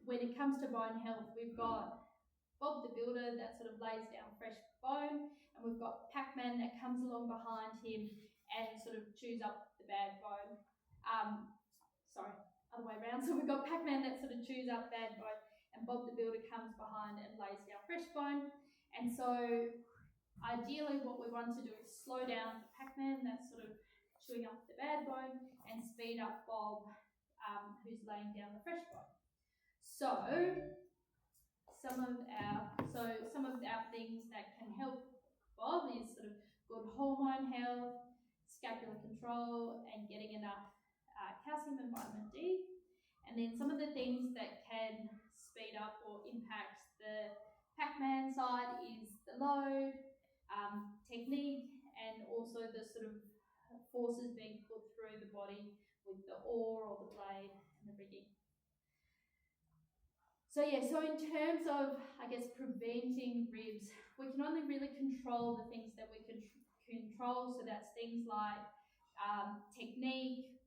when it comes to bone health, we've got Bob the Builder that sort of lays down fresh bone, and we've got Pac-Man that comes along behind him and sort of chews up the bad bone. Other way around. So we've got Pac-Man that sort of chews up bad bone, and Bob the Builder comes behind and lays down fresh bone. And so ideally what we want to do is slow down Pac-Man that's sort of chewing up the bad bone and speed up Bob, who's laying down the fresh bone. So some of our things that can help Bob is sort of good hormone health, scapular control, and getting enough calcium and vitamin D. And then some of the things that can speed up or impact the Pac-Man side is the load, technique, and also the sort of forces being put through the body with the oar or the blade and the rigging. So in terms of, I guess, preventing ribs, we can only really control the things that we can control. So that's things like technique,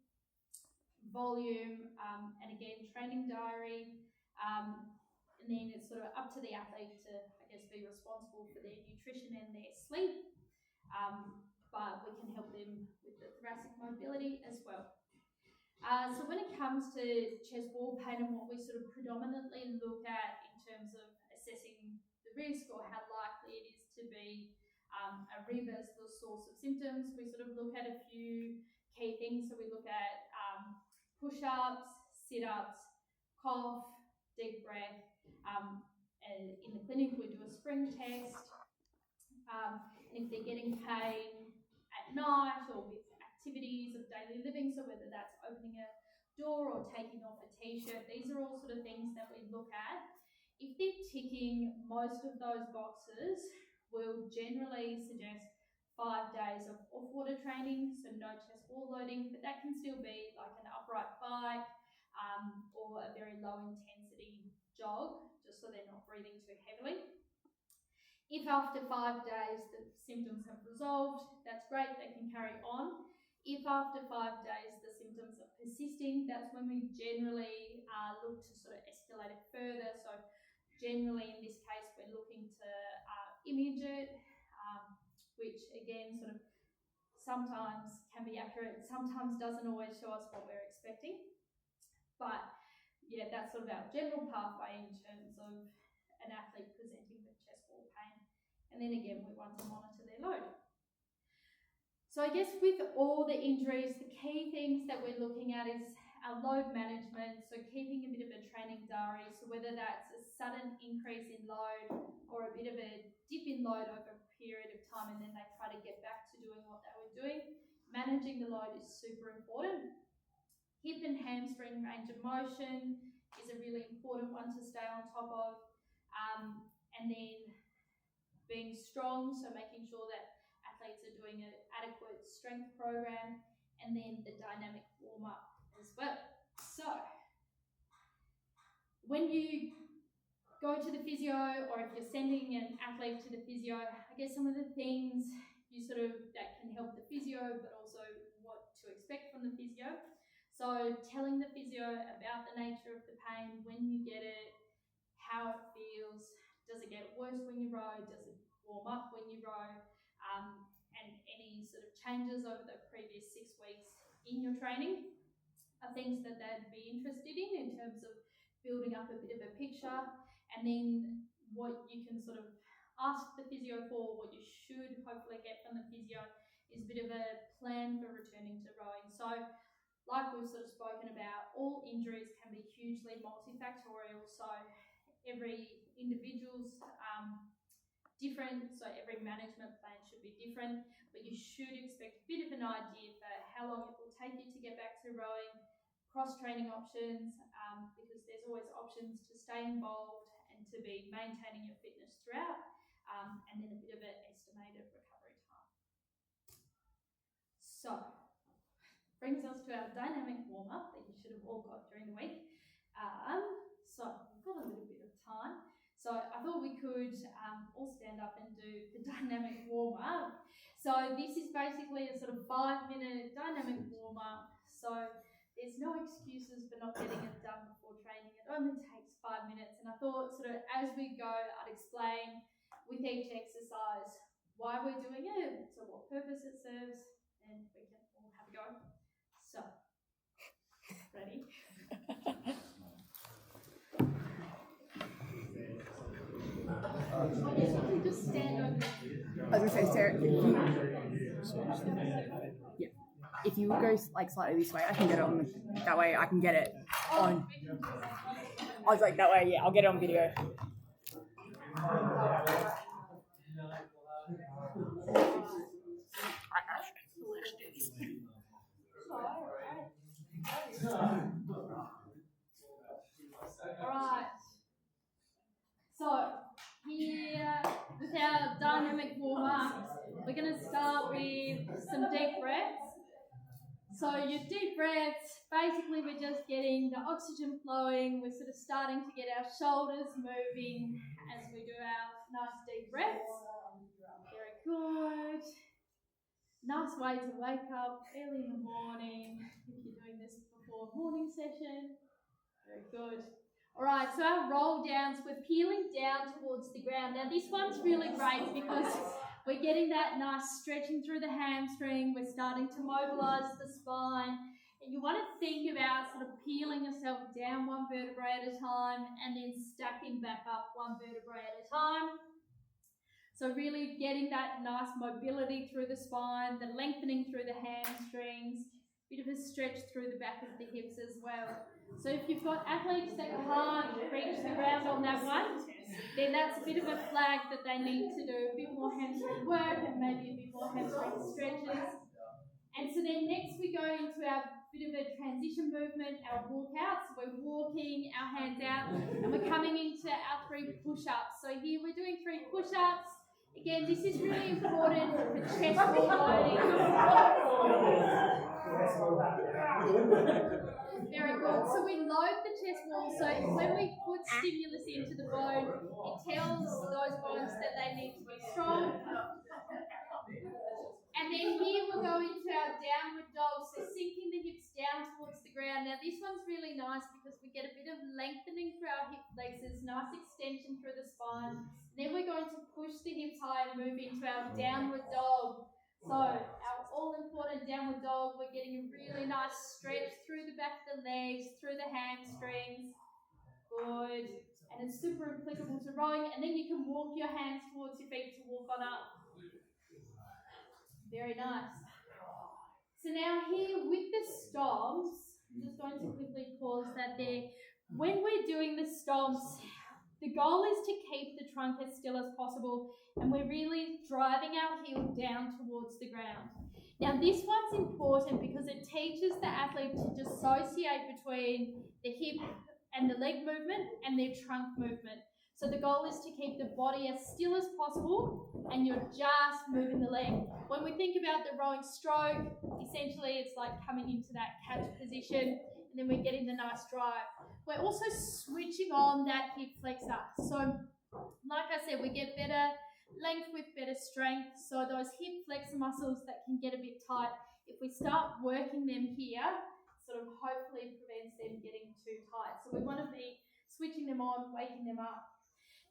volume, and again, training diary. And then it's sort of up to the athlete to, I guess, be responsible for their nutrition and their sleep. But we can help them with the thoracic mobility as well. So when it comes to chest wall pain and what we sort of predominantly look at in terms of assessing the risk or how likely it is to be a rib as the source of symptoms, we sort of look at a few key things. So we look at push-ups, sit-ups, cough, deep breath. And in the clinic, we do a spring test. And if they're getting pain at night or with activities of daily living, so whether that's opening a door or taking off a t-shirt, these are all sort of things that we look at. If they're ticking most of those boxes, we'll generally suggest 5 days of off-water training, so no chest wall loading, but that can still be like an upright bike or a very low intensity jog, just so they're not breathing too heavily. If after 5 days the symptoms have resolved, that's great, they can carry on. If after 5 days the symptoms are persisting, that's when we generally look to sort of escalate it further. So generally in this case, we're looking to image it, which again sort of sometimes can be accurate, sometimes doesn't always show us what we're expecting. But yeah, that's sort of our general pathway in terms of an athlete presenting with chest wall pain. And then again, we want to monitor their load. So I guess with all the injuries, the key things that we're looking at is our load management, so keeping a bit of a training diary, so whether that's a sudden increase in load or a bit of a dip in load over a period of time and then they try to get back to doing what they were doing, managing the load is super important. Hip and hamstring range of motion is a really important one to stay on top of. And then being strong, so making sure that athletes are doing an adequate strength program, and then the dynamic warm-up as well. So when you go to the physio, or if you're sending an athlete to the physio, I guess some of the things that can help the physio, but also what to expect from the physio. So telling the physio about the nature of the pain, when you get it, how it feels, does it get worse when you row, does it warm up when you row, and any sort of changes over the previous 6 weeks in your training are things that they'd be interested in terms of building up a bit of a picture. And then what you can sort of ask the physio for, what you should hopefully get from the physio, is a bit of a plan for returning to rowing. So like we've sort of spoken about, all injuries can be hugely multifactorial. So every individual's different, so every management plan should be different, but you should expect a bit of an idea for how long it will take you to get back to rowing, cross-training options, because there's always options to stay involved and to be maintaining your fitness throughout, and then a bit of an estimated recovery time. So, brings us to our dynamic warm-up that you should have all got during the week. So we've got a little bit of time. So I thought we could all stand up and do the dynamic warm-up. So this is basically a sort of 5-minute dynamic warm-up. So there's no excuses for not getting it done before training. It only takes 5 minutes. And I thought sort of as we go, I'd explain with each exercise why we're doing it, so what purpose it serves, and we can all have a go. So, ready? Just stand over there. I was gonna say, Sarah, if you go like slightly this way, I can get it on that way. I can get it on. I was like, that way, yeah, I'll get it on video. Alright. So, here with our dynamic warm-ups, we're going to start with some deep breaths. So your deep breaths, basically we're just getting the oxygen flowing. We're sort of starting to get our shoulders moving as we do our nice deep breaths. Very good. Nice way to wake up early in the morning if you're doing this before morning session. Very good. All right, so our roll downs, we're peeling down towards the ground. Now this one's really great because we're getting that nice stretching through the hamstring. We're starting to mobilize the spine. And you want to think about sort of peeling yourself down one vertebrae at a time and then stacking back up one vertebrae at a time. So really getting that nice mobility through the spine, the lengthening through the hamstrings, bit of a stretch through the back of the hips as well. So if you've got athletes that can't reach the ground on that one, then that's a bit of a flag that they need to do a bit more hamstring work and maybe a bit more hamstring stretches. And so then next we go into our bit of a transition movement, our walkout. So we're walking our hands out and we're coming into our 3 push-ups. So here we're doing 3 push-ups. Again, this is really important for chest wall loading. Very good. So we load the chest wall. So when we put stimulus into the bone, it tells those bones that they need to be strong. And then here we'll go into our downward dog, so sinking the hips down towards the ground. Now this one's really nice because we get a bit of lengthening through our hip flexors, nice extension through the spine. And then we're going to push the hips high and move into our downward dog. So our all-important downward dog, we're getting a really nice stretch through the back of the legs, through the hamstrings. Good. And it's super applicable to rowing. And then you can walk your hands towards your feet to walk on up. Very nice. So now here with the stomps, I'm just going to quickly pause that there. When we're doing the stomps, the goal is to keep the trunk as still as possible, and we're really driving our heel down towards the ground. Now this one's important because it teaches the athlete to dissociate between the hip and the leg movement and their trunk movement. So the goal is to keep the body as still as possible and you're just moving the leg. When we think about the rowing stroke, essentially it's like coming into that catch position and then we're getting the nice drive. We're also switching on that hip flexor. So like I said, we get better length with better strength. So those hip flexor muscles that can get a bit tight, if we start working them here, sort of hopefully prevents them getting too tight. So we want to be switching them on, waking them up.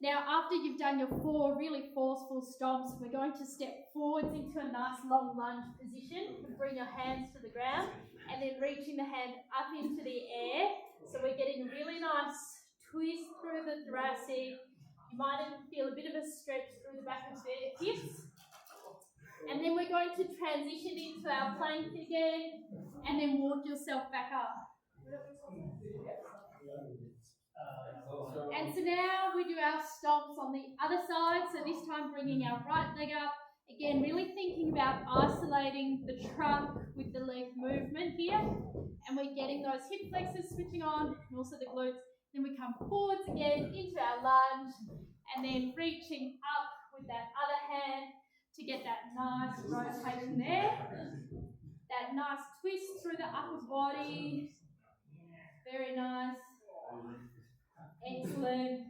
Now, after you've done your 4 really forceful stomps, we're going to step forwards into a nice long lunge position. Bring your hands to the ground and then reaching the hand up into the air. So we're getting a really nice twist through the thoracic. You might even feel a bit of a stretch through the back of the hips. And then we're going to transition into our plank again and then walk yourself back up. And so now we do our stomps on the other side. So this time bringing our right leg up. Again, really thinking about isolating the trunk with the leg movement here. And we're getting those hip flexors switching on and also the glutes. Then we come forwards again into our lunge and then reaching up with that other hand to get that nice rotation there. That nice twist through the upper body. Very nice. Excellent.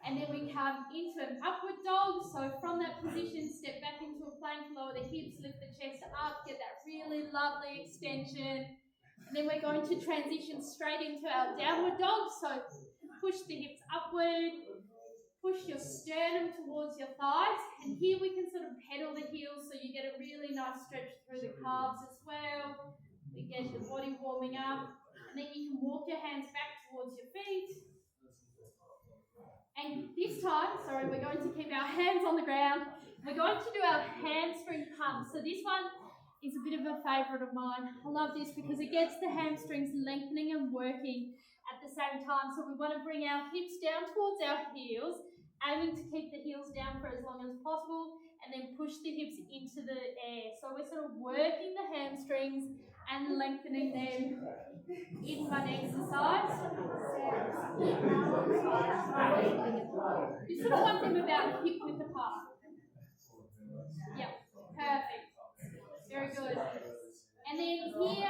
And then we come into an upward dog. So from that position, step back into a plank, lower the hips, lift the chest up, get that really lovely extension. And then we're going to transition straight into our downward dog. So push the hips upward, push your sternum towards your thighs. And here we can sort of pedal the heels so you get a really nice stretch through the calves as well. We get the body warming up. And then you can walk your hands back towards your feet. And this time, we're going to keep our hands on the ground. We're going to do our hamstring pump. So this one is a bit of a favourite of mine. I love this because it gets the hamstrings lengthening and working at the same time. So we want to bring our hips down towards our heels, aiming to keep the heels down for as long as possible, and then push the hips into the air. So we're sort of working the hamstrings and lengthening them in one exercise. You sort of want them about hip width apart. Yep, perfect. Very good. And then here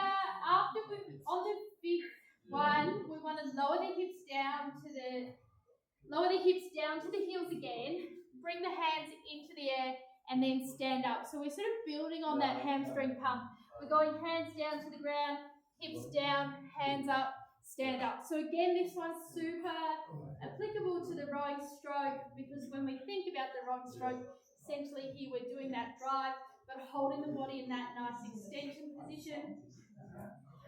Lower the hips down to the heels again. Bring the hands into the air and then stand up. So we're sort of building on that hamstring pump. We're going hands down to the ground, hips down, hands up, stand up. So again, this one's super applicable to the rowing stroke, because when we think about the rowing stroke, essentially here we're doing that drive, but holding the body in that nice extension position.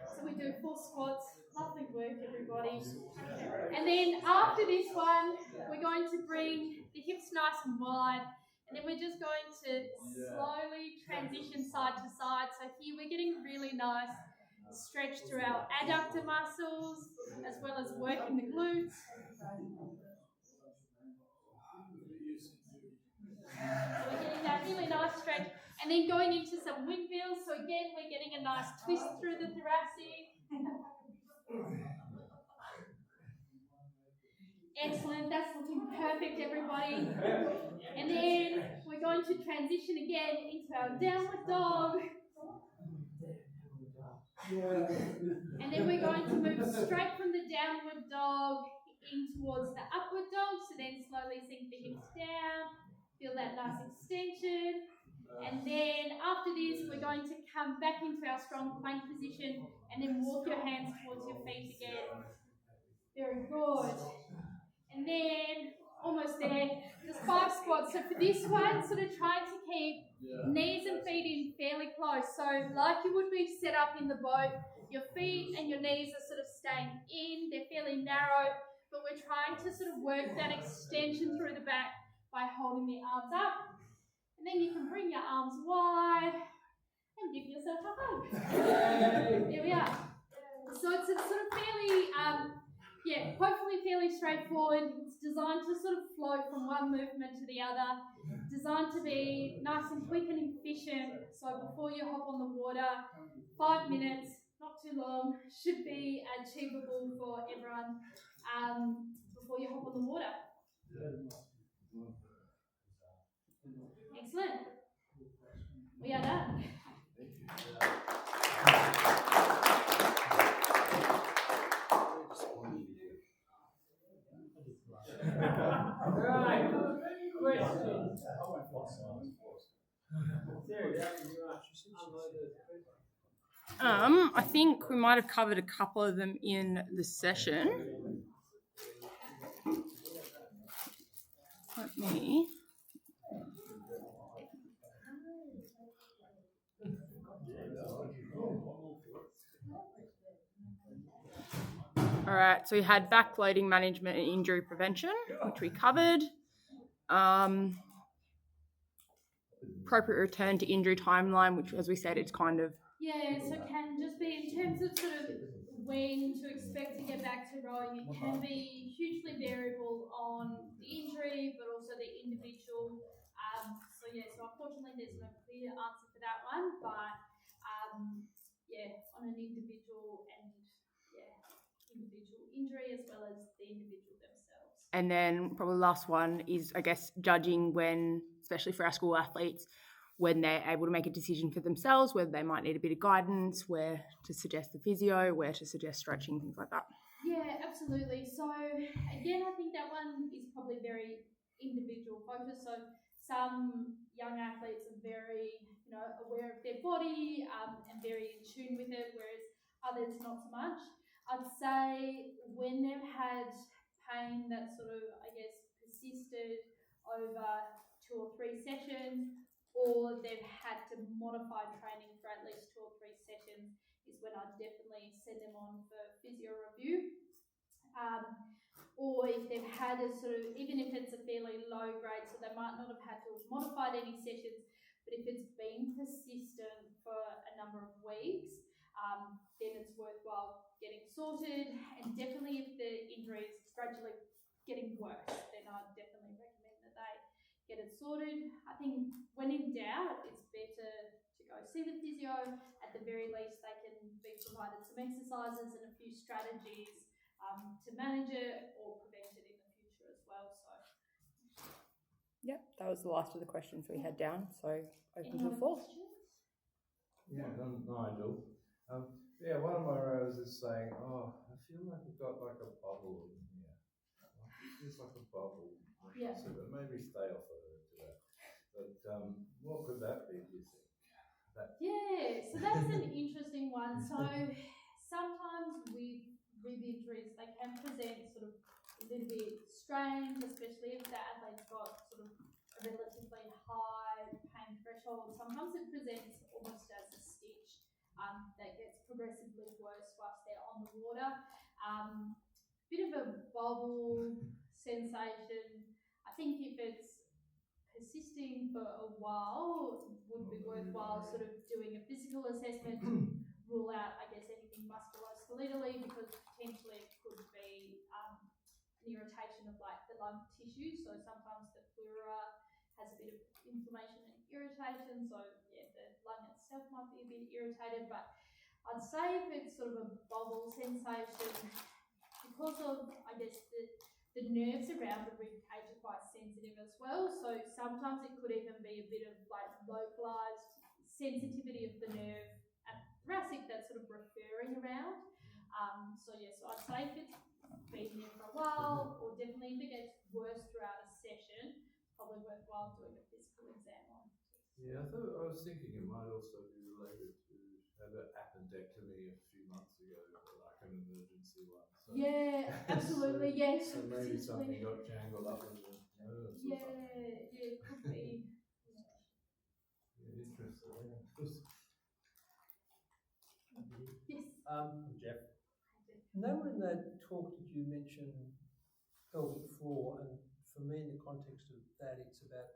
So we do 4 squats. Lovely work, everybody. And then after this one, we're going to bring the hips nice and wide, and then we're just going to slowly transition side to side. So here we're getting really nice stretch through our adductor muscles, as well as working the glutes. So we're getting that really nice stretch, and then going into some windmills. So again, we're getting a nice twist through the thoracic. Excellent, that's looking perfect, everybody. And then we're going to transition again into our downward dog. And then we're going to move straight from the downward dog in towards the upward dog. So then slowly sink the hips down, feel that nice extension. And then after this, we're going to come back into our strong plank position and then walk your hands towards your feet again. Very good. And then almost there, just 5 squats. So for this one, sort of try to keep knees and feet in fairly close. So like you would be set up in the boat, your feet and your knees are sort of staying in, they're fairly narrow, but we're trying to sort of work that extension through the back by holding the arms up. And then you can bring your arms wide and give yourself a hug. There we are. So it's a sort of fairly, hopefully fairly straightforward. It's designed to sort of flow from one movement to the other, designed to be nice and quick and efficient. So before you hop on the water, 5 minutes, not too long, should be achievable for everyone before you hop on the water. Excellent. We are done. Right. Questions? I think we might have covered a couple of them in the session. Let me. All right, so we had backloading management and injury prevention, which we covered. Appropriate return to injury timeline, which, as we said, it's kind of... Yeah, so can just be in terms of sort of when to expect to get back to rowing, it can be hugely variable on the injury, but also the individual. So unfortunately there's no clear answer for that one, but on an individual injury as well as the individual themselves. And then probably the last one is, I guess, judging when, especially for our school athletes, when they're able to make a decision for themselves, whether they might need a bit of guidance, where to suggest the physio, where to suggest stretching, things like that. Yeah, absolutely. So again, I think that one is probably very individual focused. So some young athletes are very, aware of their body and very in tune with it, whereas others not so much. I'd say when they've had pain that sort of, persisted over 2 or 3 sessions, or they've had to modify training for at least 2 or 3 sessions, is when I'd definitely send them on for physio review. Or if they've had a sort of, even if it's a fairly low grade, so they might not have had to have modified any sessions, but if it's been persistent for a number of weeks, then it's worthwhile getting sorted. And definitely if the injury is gradually getting worse, then I'd definitely recommend that they get it sorted. I think when in doubt, it's better to go see the physio. At the very least, they can be provided some exercises and a few strategies to manage it or prevent it in the future as well. So, Yep, that was the last of the questions we had down. So open to the any floor. questions? Yeah, Nigel. One of my rowers is saying, "Oh, I feel like I've got like a bubble in here." It's like a bubble. Yeah. So but maybe stay off of it to that. But what could that be, do you think? Yeah, so that's an interesting one. So sometimes with rib injuries, they can present sort of a little bit strange, especially if the athlete's got sort of a relatively high pain threshold. Sometimes it presents almost as a stitch that gets progressively worse whilst they're on the water. Bit of a bobble sensation. I think if it's persisting for a while, would be worthwhile sort of doing a physical assessment to rule out, I guess, anything musculoskeletally, because potentially it could be an irritation of like the lung tissue. So sometimes the pleura has a bit of inflammation and irritation. So yeah, the lung itself might be a bit irritated, but I'd say if it's sort of a bubble sensation, because of, I guess, the nerves around the rib cage are quite sensitive as well. So sometimes it could even be a bit of like localized sensitivity of the nerve at the thoracic that's sort of referring around. So I'd say if it's been there for a while, or definitely if it gets worse throughout a session, it's probably worthwhile doing a physical exam on. Yeah, I was thinking it might also be related to have an appendectomy a few months ago, like an emergency one. So, Yeah, absolutely, yes. So maybe something got jangled up in the nerves or something. Yeah, it could be. Yeah, interesting. Yes. Jeff. Nowhere in that talk did you mention pelvic floor, and for me, in the context of that, it's about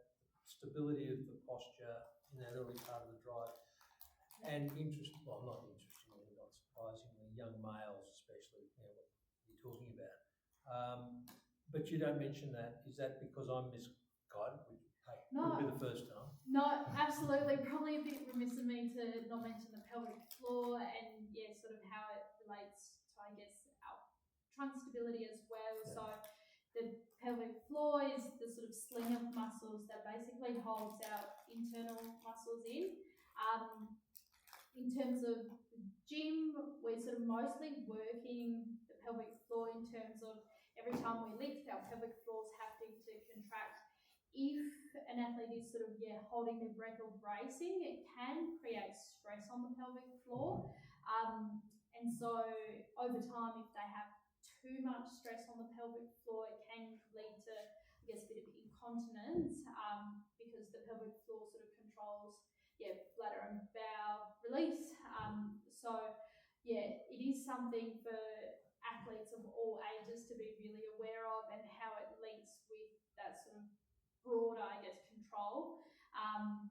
stability of the posture in that early part of the drive. And not interestingly, not surprisingly, young males especially, what you're talking about. But you don't mention that. Is that because I'm misguided? Could be the first time. No, absolutely. Probably a bit remiss of me to not mention the pelvic floor and sort of how it relates to, I guess, our trunk stability as well. Yeah. So the pelvic floor is the sort of sling of muscles that basically holds our internal muscles in. In terms of the gym, we're sort of mostly working the pelvic floor in terms of every time we lift, our pelvic floor is having to contract. If an athlete is sort of holding their breath or bracing, it can create stress on the pelvic floor. And so over time, if they have too much stress on the pelvic floor, it can lead to, I guess, a bit of incontinence because the pelvic floor sort of controls bladder and bowel release. It is something for athletes of all ages to be really aware of, and how it links with that sort of broader, I guess, control. And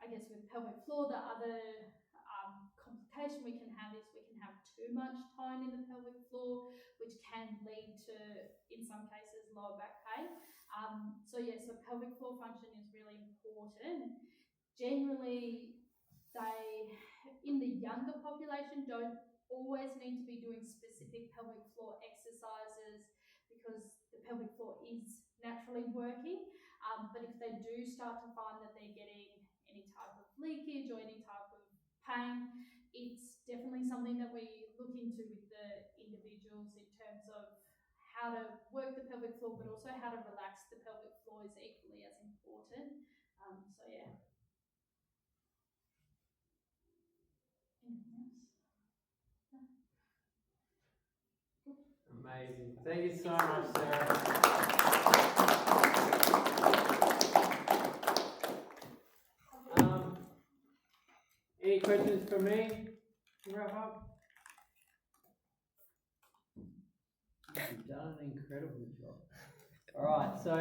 I guess with pelvic floor, the other complication we can have is we can have too much tone in the pelvic floor, which can lead to, in some cases, lower back pain. So pelvic floor function is really important. Generally, they, in the younger population, don't always need to be doing specific pelvic floor exercises because the pelvic floor is naturally working. But if they do start to find that they're getting any type of leakage or any type of pain, it's definitely something that we look into with the individuals in terms of how to work the pelvic floor, but also how to relax the pelvic floor is equally as important. Anything else? Amazing. Thank you so much, Sarah. Any questions for me to wrap up? You've done an incredible job. All right, so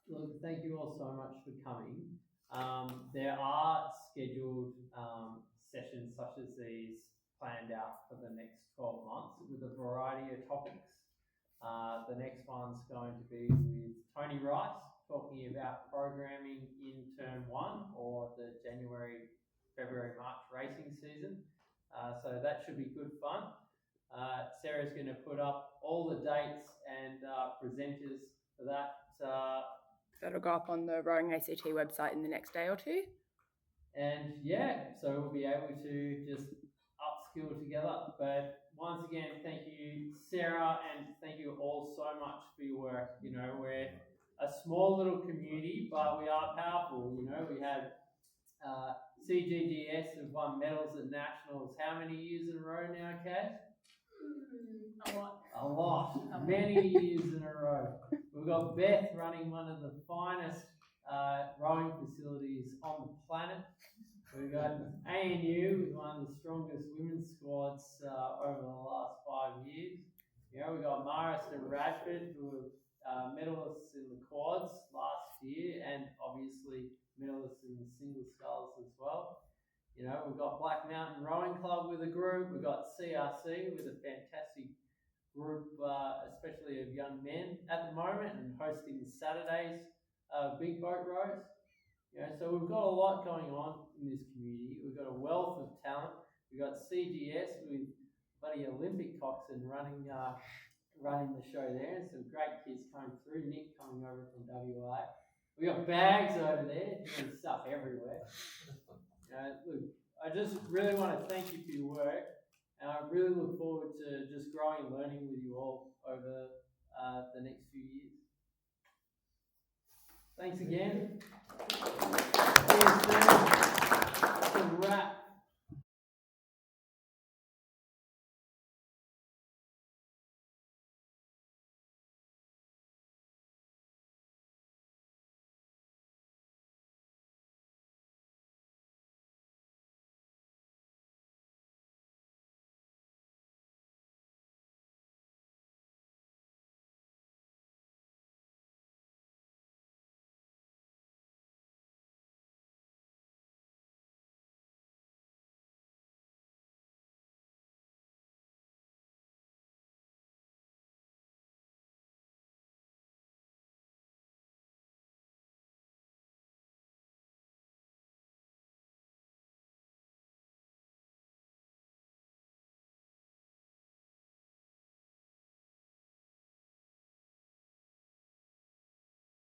look, thank you all so much for coming. There are scheduled sessions such as these planned out for the next 12 months with a variety of topics. The next one's going to be with Tony Rice, talking about programming in Term 1 or the January, February, March racing season. So that should be good fun. Sarah's going to put up all the dates and presenters for that. That'll go up on the Rowing ACT website in the next day or two. And so we'll be able to just upskill together. But once again, thank you, Sarah, and thank you all so much for your work. You know, we're a small little community, but we are powerful. You know, we have CGGS have won medals at nationals. How many years in a row now, Kat? A lot. A lot. Many years in a row. We've got Beth running one of the finest rowing facilities on the planet. We've got ANU with one of the strongest women's squads over the last 5 years. You know, we've got Marist and Radford, who were medalists in the quads last year, and obviously medalists in the single sculls as well. You know, we've got Black Mountain Rowing Club with a group. We've got CRC with a fantastic group, especially of young men at the moment, and hosting Saturdays big boat rows. You know, so we've got a lot going on in this community. We've got a wealth of talent. We've got CGS with bloody Olympic coxswain running the show there, and some great kids coming through. Nick coming over from WA. We got Bags over there doing stuff everywhere. You know, look, I just really want to thank you for your work, and I really look forward to just growing and learning with you all over the next few years. Thanks again.